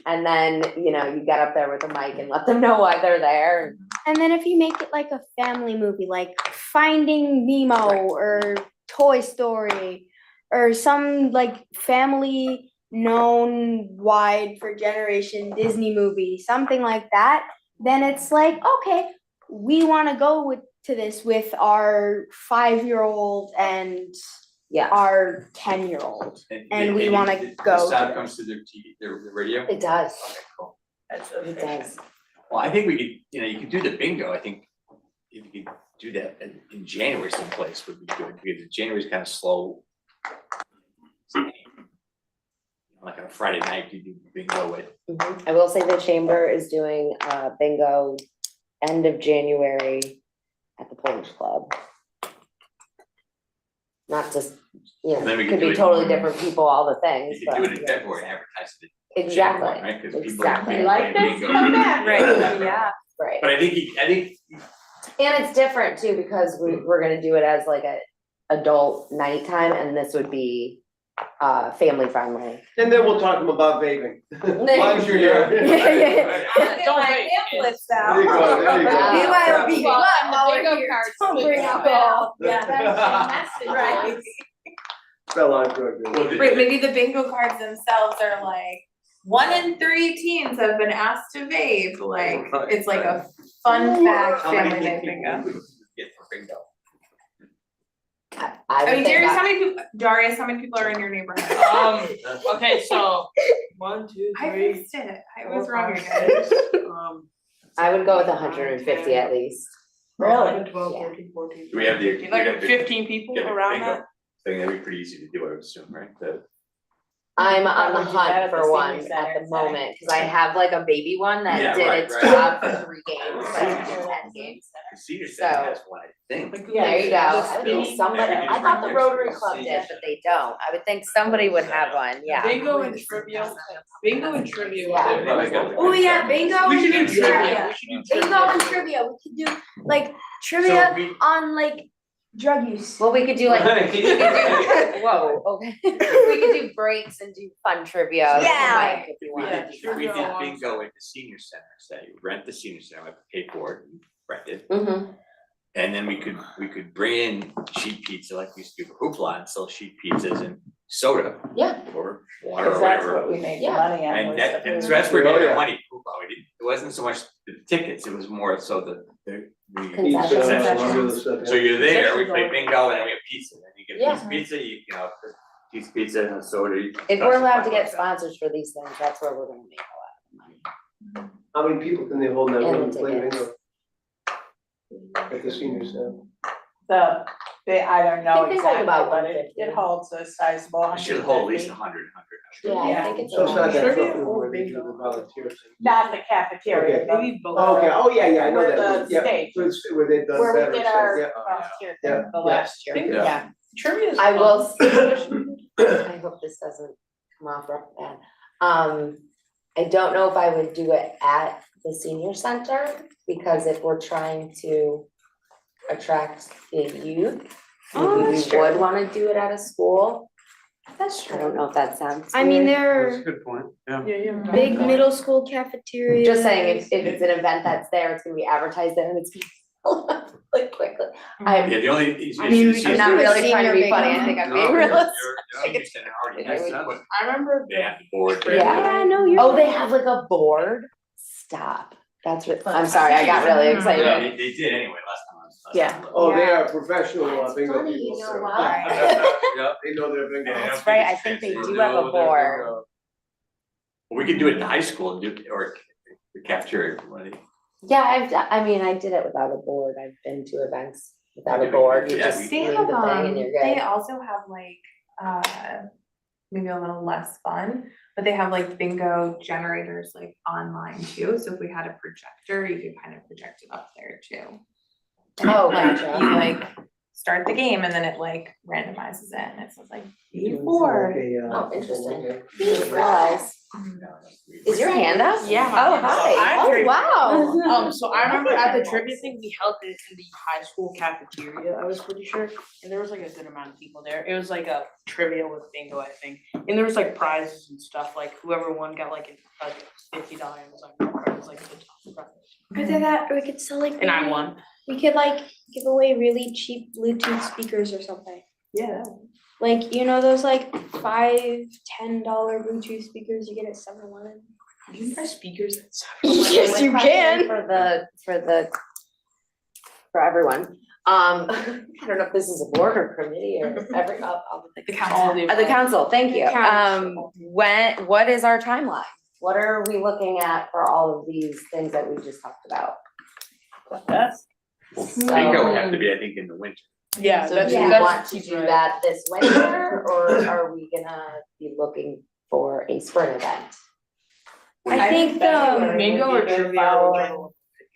And then, you know, you get up there with a mic and let them know why they're there. and then if you make it like a family movie, like Finding Nemo or Toy Story, or some like family known wide for generation Disney movie, something like that, then it's like, okay, we want to go to this with our 5-year-old and Yeah, our 10-year-old. And we wanna the go sound to- comes to their TV, their radio? it does. Okay, cool. It does. Well, I think we could, you know, you could do the bingo, I think if you could do that in January someplace would be good, because January's kind of slow. Like on a Friday night, you do bingo with, I will say the chamber is doing bingo end of January at the Polish Club. Not just, you know, Then we can could do be it- totally different people, all the things, you but. could do it in February and advertise it. in Exactly, January, right? 'Cause people exactly. play Like this, bingo. come back. Right, yeah. Right. But I think, And it's different too, because we're gonna do it as like a adult nighttime, and this would be family friendly. And then we'll talk to them about vaping. As long as you're here. Don't make pamphlets now. There you go, there you go. Meanwhile, be Well, fun while bingo we're here. cards Don't would bring go alcohol. Right. Fell on good. Right, maybe the bingo cards themselves are like, 1 in 3 teens have been asked to vape, like, it's like a fun fact how family many night people bingo. would we get for bingo? I I mean, would think Darius, that- how many people are in your neighborhood? Okay, so 1, 2, I 3. fixed it, I was 4, wrong 5, again. 6, I would go with 150 at least. 11, 12, Yeah. 13, 14. Do we have the? 15, like 15 people get the around bingo that? thing, that'd be pretty easy to do, I would assume, right? I'm on the Probably do that hunt at the for senior one center at the instead. moment, cause I have like a baby one Yeah, that did right, its right. job for 3 games, but it's 10 games. The senior center So- has one, I think. There you go. I would think Spinning- somebody, Yeah, we I just thought the bring Rotary theirs to Club the did, but they don't. I would think somebody would have one, yeah. Bingo and trivia, bingo and trivia. Yeah. would Probably be- got the Oh good yeah, stuff. bingo We should do and trivia, trivia. we should do Bingo trivia. and trivia. We could do like So trivia we- on like drug use. Well, we could do like, we could do, whoa, okay. We could do breaks and do fun trivia. Yeah. like, if you We wanted. did, we did bingo at the senior center, say, rent the senior center, I pay for it, and rent it. Mhm. And then we could bring in sheet pizza like we used to do for Hoopla and sell sheet pizzas and soda. Yeah. Or water or Cause that's whatever. what we made the Yeah. money on. And was that, the and so food. that's where we Oh, got yeah. our money, Hoopla, it wasn't so much the tickets, it was more so the Concessions. concessions. So you're there, we play Concessions. bingo and then we have pizza, then you get a piece Yeah. of pizza, you know, a piece of pizza and a soda. you If touch we're the allowed to fun get like that. sponsors for these things, that's where we're gonna make a lot of money. How many people can they hold in that And room the and play tickets. bingo? At the senior center? I don't know I think they hold exactly, about but 150. it holds a sizable It should hold at least 150. 100. Yeah, I Yeah. think it's. So it's not that Trivia front room or where they do bingo? the volunteer thing? Not the cafeteria, Okay. but Maybe both. Oh, okay, oh, yeah, yeah, I know Where that, the yeah, stage. so it's where they've done where we better, did so, our yeah. volunteer Yeah, thing the yeah. last year, Bingo. yeah. Trivia is I fun. will, I hope this doesn't come off rough bad. I don't know if I would do it at the senior center, because if we're trying to attract the youth, Oh, maybe we that's true. would wanna do it at a school. That's I don't know if that sounds I mean, weird. there are good point, yeah. Yeah, yeah. big middle school cafeterias. Just saying, if it's an event that's there, it's gonna be advertised there and it's gonna like quickly. Yeah, the only issue I mean, we is. could I'm not do a really trying to be senior funny, I bingo. think I'm No, being your- realistic. your senior center already has Yeah. what I remember they have the board. Yeah. Yeah, no, you're. Oh, they have like a board? Stop. That's what, I'm sorry, I got really Yeah, excited. they did anyway last time. Yeah. Oh, they are professional That's bingo funny, people, you know so. why? Yeah. They know their bingo. Yeah. That's right, I think they do have a board. We could do it in high school and do, or the cafeteria, one of the. Yeah, I mean, I did it without a board, I've been to events without a Yeah, board, you yeah, just They leave have, the thing and you're they good. also have like, maybe a little less fun, but they have like bingo generators like online too, so if we had a projector, you could kind of project it up there too. And Oh, like, gotcha. you like start the game, and then it like randomizes it, and it says like It's four. like a, Oh, interesting. Didn't realize. Is your hand up? Yeah. Oh, hi. Oh, wow. So I remember at the trivia thing, we held it in the high school cafeteria, I was pretty sure, and there was like a good amount of people there. It was like a trivia with bingo, I think, and there was like prizes and stuff, like whoever won got like $50, like, it was like a good prize. Or that, or we could sell like. And I maybe- won. We could like give away really cheap Bluetooth speakers or something. Yeah. Like, you know, those like $5, $10 Bluetooth speakers you get at 7-Eleven? You can buy speakers that suck. Yes, you can. For everyone. I don't know if this is a board or committee or The council. the council, thank you. Council. What is our timeline? What are we looking at for all of these things that we just talked about? Bingo would have to be, I think, in the winter. Yeah, So that's, do you that's. want to do that this winter, or are we gonna be looking for a spring event? I think the, Bingo or trivia?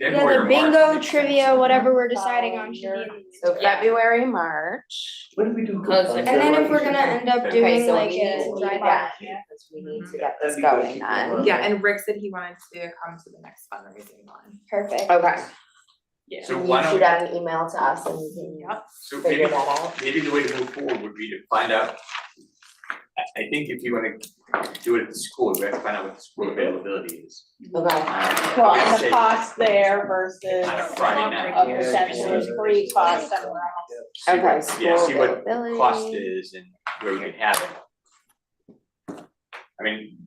yeah, the bingo, trivia, whatever we're deciding on should be. So February, March. What did we do? And then if we're gonna end up Okay, doing so like we need a to do drive that, by. because we need to get this going then. Yeah, and Rick said he wanted to come to the next fundraising one. Perfect. Okay, Yeah. So and why you don't, shoot out an email to us and we can so figure maybe, that out. maybe the way to move forward would be to find out. I think if you wanna do it at the school, we have to find out what the school availability is. Okay. Well, I would and say the cost there versus On a Friday night. a potentially free cost somewhere else. See what- Okay, Yeah, school see what the availability. cost is and where we can have it. I mean,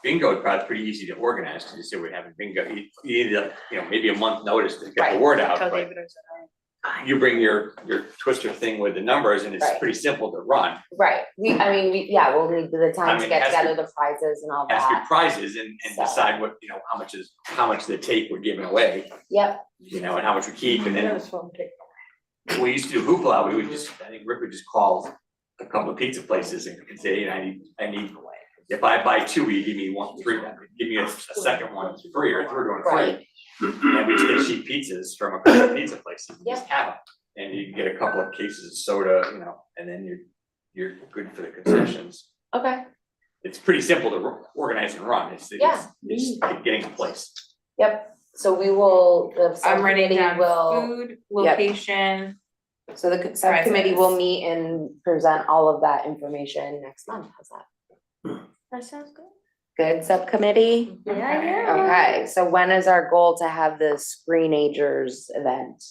bingo is probably pretty easy to organize, because you say we're having bingo, you need, maybe a month notice to get the Right. word out, Tell but David I said hi. you bring your twister thing with the numbers and it's Right. pretty simple to run. Right, we'll need the time to mean, get it has to- together the prizes and all Ask your that. prizes and So- decide what, how much the tape we're giving away, Yep, and how much we keep, and then we used to do hoopla, I think Rick would just call a couple of pizza places and say, I need, if I buy two, will you give me give me a second one for free, or a third one free? right, And we just get cheap pizzas from a couple of pizza places, and just Yep. have them, and you can get a couple of cases of soda, and then you're good for the concessions. okay, It's pretty simple to organize and run, it's getting in place. yep, so we will, the I'm writing subcommittee down will, food, location. so the subcommittee will Prizes. meet and present all of that information next month, how's that? That sounds good. Good subcommittee? Okay, so when is our goal to have the screenagers event?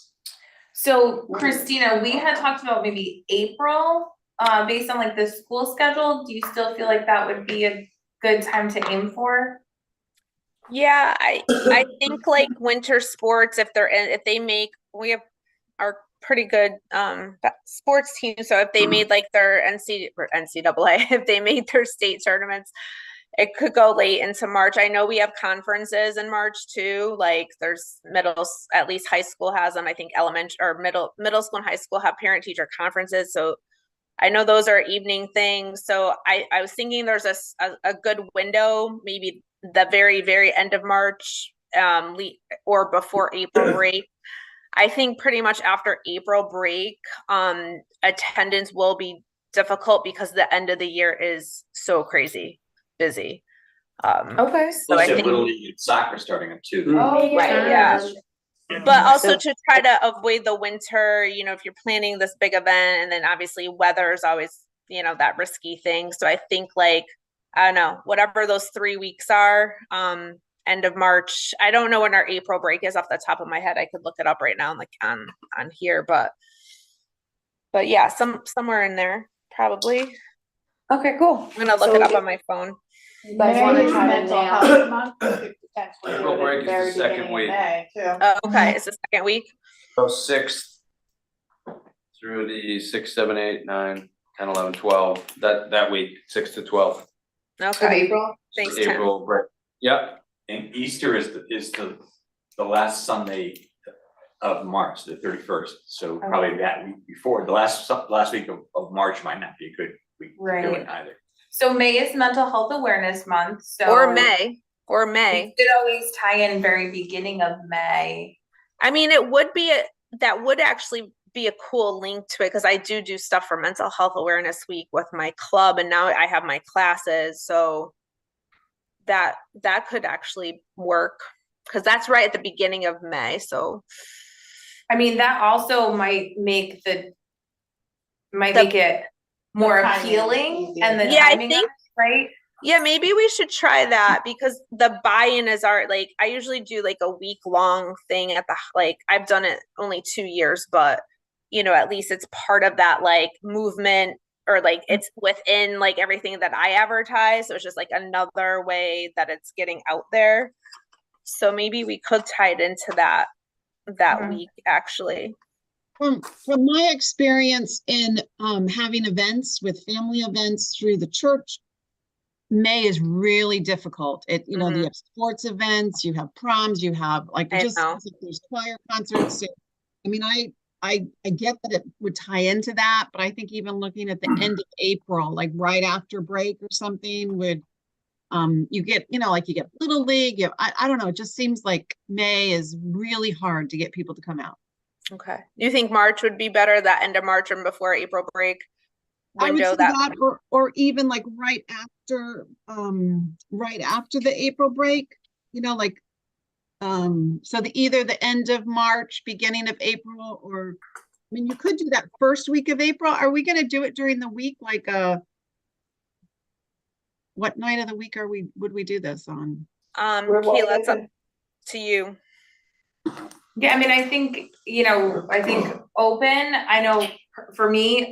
So Christina, we had talked about maybe April, based on like the school schedule. Do you still feel like that would be a good time to aim for? Yeah, I think like winter sports, if they make, we have our pretty good sports team, so if they made like their NCAA, if they made their state tournaments, it could go late into March. I know we have conferences in March too, like there's at least high school has them. I think middle school and high school have parent teacher conferences, so I know those are evening things. So I was thinking there's a good window, maybe the very, very end of March, or before April break. I think pretty much after April break, attendance will be difficult because the end of the year is so crazy busy. Okay. So Plus I you have think, Little League and soccer starting up too. Oh, yeah. But also So- to try to avoid the winter, if you're planning this big event, and then obviously weather is always, that risky thing. So I think I don't know, whatever those 3 weeks are, end of March. I don't know when our April break is off the top of my head. I could look it up right now, on here, but yeah, somewhere in there, probably. Okay, cool. I'm gonna look it up on my phone. You guys wanna Maybe try to mental nail? health month, we could potentially April do it break at is the the very second beginning week. of May too. Okay, it's the second week. So 6th through the 6, 7, 8, 9, 10, 11, 12, that week, 6 to 12. Okay, April? thanks, Tim. April break. Yep, And Easter is the last Sunday of March, the 31st, so probably that week before, the last week of March might not be a good week to do it Right. either. So May is Mental Health Awareness Month, so. Or May. We could always tie in very beginning of May. I mean, that would actually be a cool link to it because I do stuff for Mental Health Awareness Week with my club, and now I have my classes, so that could actually work because that's right at the beginning of May. So I mean, that also might make it more timing appealing easier. and the Yeah, I timing of think- it, right? yeah, maybe we should try that because the buy-in is like I usually do like a week-long thing at the I've done it only 2 years, but at least it's part of that like movement or like it's within like everything that I advertise. So it's just like another way that it's getting out there. So maybe we could tie it into that week actually. From my experience in having events with family events through the church, May is really difficult. You have sports events, you have proms, you have there's choir concerts. So, I mean, I get that it would tie into that, but I think even looking at the end of April, like right after break or something would, you get, you get Little League, I don't know, it just seems like May is really hard to get people to come out. Okay. You think March would be better, that end of March and before April break I would window? say that, or even like right after the April break, so either the end of March, beginning of April, or, I mean, you could do that first week of April. Are we gonna do it during the week? What night of the week would we do this on? Kayla, that's up to you. Yeah, I mean, I think open, I know for me,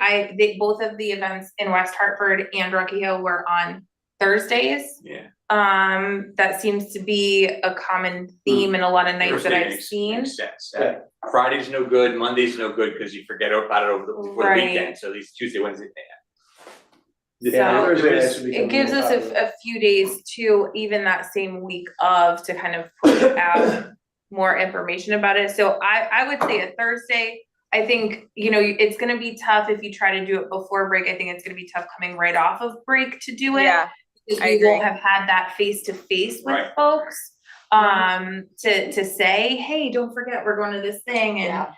both of the events in West Hartford and Rocky Hill were on Thursdays. Yeah. That seems to be a common theme in a lot of nights that I've seen. Makes sense. Friday's no good, Monday's no good, because you forget about it over the weekend, so these Tuesday, Wednesday. So Thursday it gives us a few days to even that same week to kind of put out more information about it. So I would say a Thursday. I think, it's gonna be tough if you try to do it before break. I think it's gonna be tough coming right off of break to do it. Yeah, because I we agree. won't have had that face to face with Right. folks. To say, hey, don't forget, we're going to this thing. And,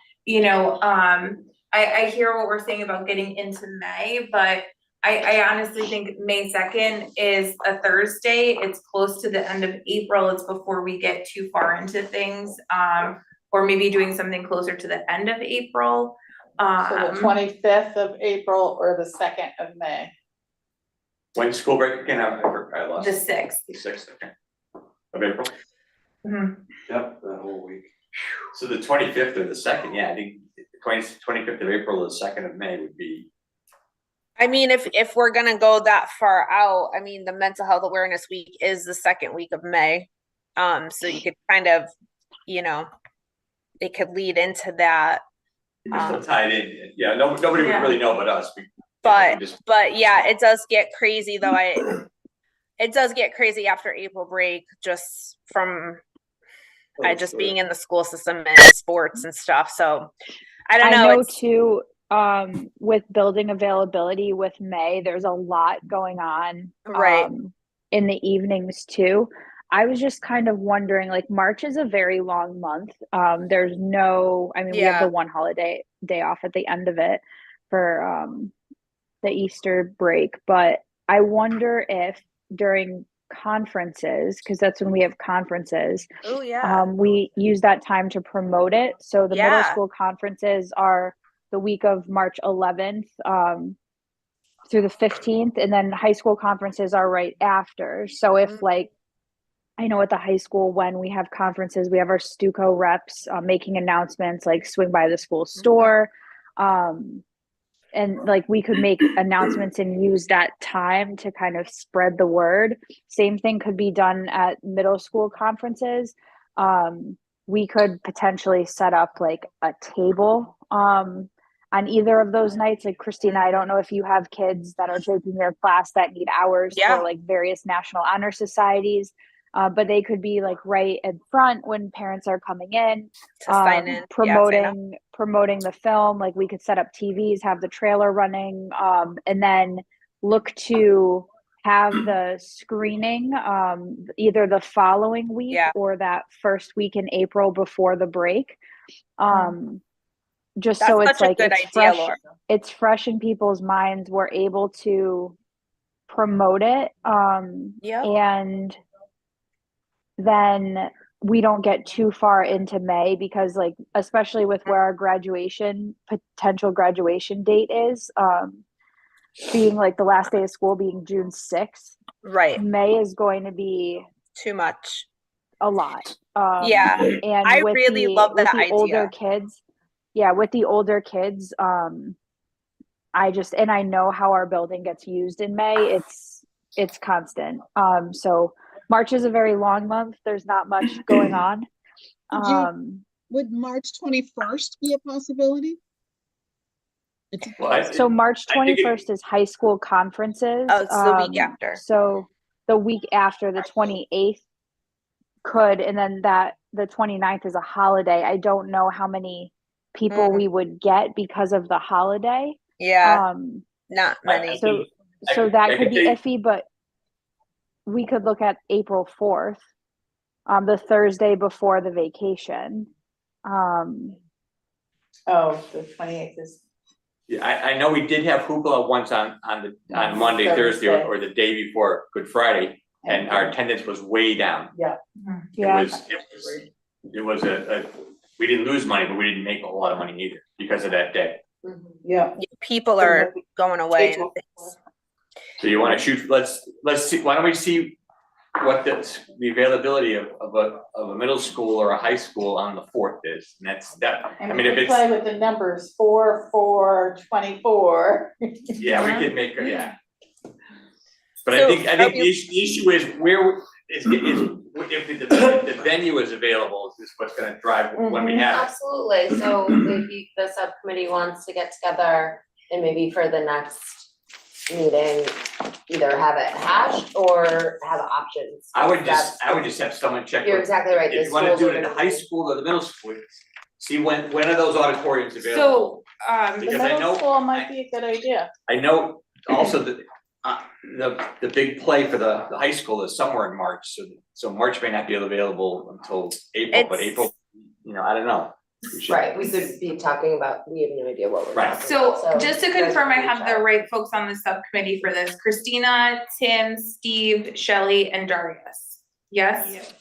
I hear what we're saying about getting into May, but I honestly think May 2nd is a Thursday. It's close to the end of April. It's before we get too far into things. Or maybe doing something closer to the end of April. So the 25th of April or the 2nd of May? When's school break again? I lost. The 6th. The 6th, okay. Of April? Mhm. Yep, that whole week. So the 25th or the 2nd, yeah, I think the 25th of April or the 2nd of May would be. I mean, if we're gonna go that far out, I mean, the Mental Health Awareness Week is the second week of May. So you could kind of, it could lead into that. You're still tied in, yeah, nobody would really know but us. But yeah, it does get crazy though. It does get crazy after April break, just from being in the school system and sports and stuff. So I don't know. I know too, with building availability with May, there's a lot going on right in the evenings too. I was just kind of wondering, like, March is a very long month. There's no, I mean, we have the one holiday day off at the end of it for the Easter break, but I wonder if during conferences, because that's when we have conferences, we use that time to promote it. So the middle school conferences are the week of March 11th through the 15th, and then high school conferences are right after. So if like, I know at the high school when we have conferences, we have our Stuco reps making announcements, like swing by the school store. And like we could make announcements and use that time to kind of spread the word. Same thing could be done at middle school conferences. We could potentially set up like a table on either of those nights. Like Christina, I don't know if you have kids that are taking your class that need hours for like various National Honor Societies. But they could be like right in front when parents are coming in, to sign in, promoting the film. Like we could set up TVs, have the trailer running, and then look to have the screening either the following week or that first week in April before the break. just That's so it's such a like, good it's idea, fresh, Laura. it's fresh in people's minds. We're able to promote it. Yep. And then we don't get too far into May because like, especially with where our potential graduation date is, being like the last day of school being June 6th, Right. May is going to be Too much. a lot. Yeah. And I with really the, love with that the older idea. kids, with the older kids, and I know how our building gets used in May. It's constant. So March is a very long month. There's not much going on. Would March 21st be a possibility? Well, So March I think it- 21st is high school conferences. Oh, it's the week after. So the week after, the 28th could, and then the 29th is a holiday. I don't know how many people we would get because of the holiday. Yeah. Not many. So that could be iffy, but we could look at April 4th, the Thursday before the vacation. Oh, the 28th is. Yeah, I know we did have hoopla once on Monday, Thursday, or the day before Good Friday, and our attendance was way down. Yeah. It was we didn't lose money, but we didn't make a lot of money either because of that day. Yeah. People are going away and things. So you wanna shoot, let's see, why don't we see what the availability of a middle school or a high school on the 4th is, and that's that, I mean, if we it's. play with the numbers 4, 4, 24. Yeah, we can make, yeah. But I think the issue is where if the venue is available, is what's gonna drive when we have it. Absolutely, so maybe the subcommittee wants to get together and maybe for the next meeting, either have it hashed or have options. I would just have someone check. You're exactly right. If you wanna do it at the high school or the middle school, see when are those auditoriums available? So, The Because I middle know, school might be a good idea. I know also that the big play for the high school is somewhere in March, so March may not be available until April, but April, I don't know. Right, we could be talking about, we have no idea what we're Right. talking about. so just to you guys confirm, I can have reach the out. right folks on the subcommittee for this. Christina, Tim, Steve, Shelley, and Darius. Yes?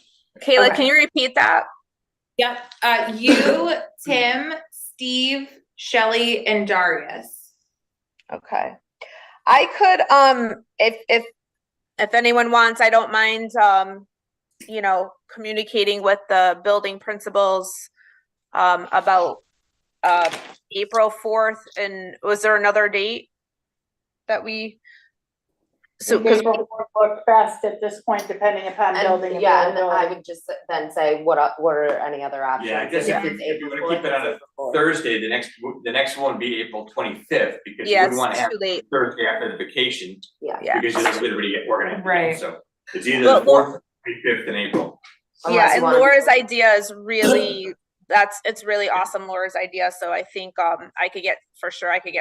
Kayla, Okay. can you repeat that? Yep, you, Tim, Steve, Shelley, and Darius. Okay. I could, if anyone wants, I don't mind, communicating with the building principals, about, April 4th, and was there another date that we? So, cause April would work best at this point, depending upon building And, yeah, and I availability. would just then say, what are any other options? Yeah, I guess If if it's you wanna April keep it on 4th, a it's April 4th. Thursday, the next one would be April 25th, because you yeah, wouldn't wanna it's have too late. Thursday after the vacation, Yeah. because you're literally organized. Right. So it's either Well, the 4th, 25th in April. Yeah, Unless you and wanna- Laura's idea is really, it's really awesome, Laura's idea. So I think I could get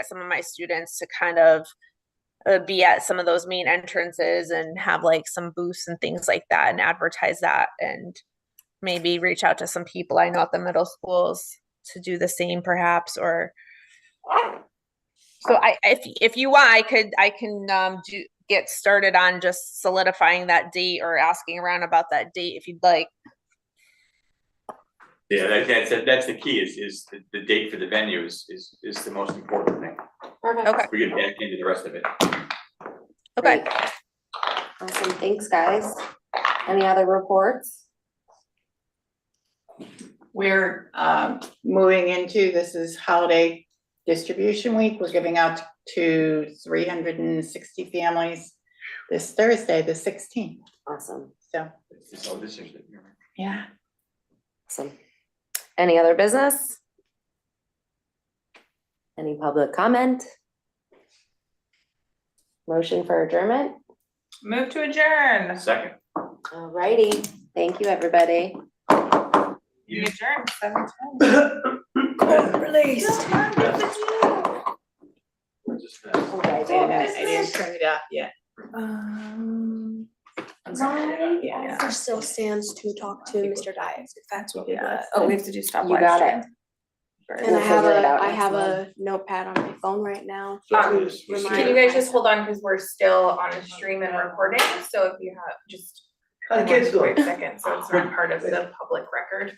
some of my students to kind of be at some of those main entrances and have like some booths and things like that and advertise that, and maybe reach out to some people I know at the middle schools to do the same perhaps, or so if you want, I can get started on just solidifying that date or asking around about that date if you'd like. Yeah, that's the key, is the date for the venue is the most important thing. Perfect. Okay. We get back into the rest of it. Okay. Awesome, thanks, guys. Any other reports? We're moving into, this is holiday distribution week. We're giving out to 360 families this Thursday, the 16th. Awesome, So, yeah. Awesome. Any other business? Any public comment? Motion for adjournment? Move to adjourn. Second. Alrighty, thank you, everybody. We adjourned 7:10. Released. I didn't turn it off yet. My offer still stands to talk to Mr. Dias, if that's what we want. Oh, we have to do stop You live got stream. it. And We'll figure it out I next have month. a notepad on my phone right now. Can Remind you guys just myself. hold on, cause we're still on a stream and recording, so if you have just How the kids doing? quick second, so it's not part of the public record.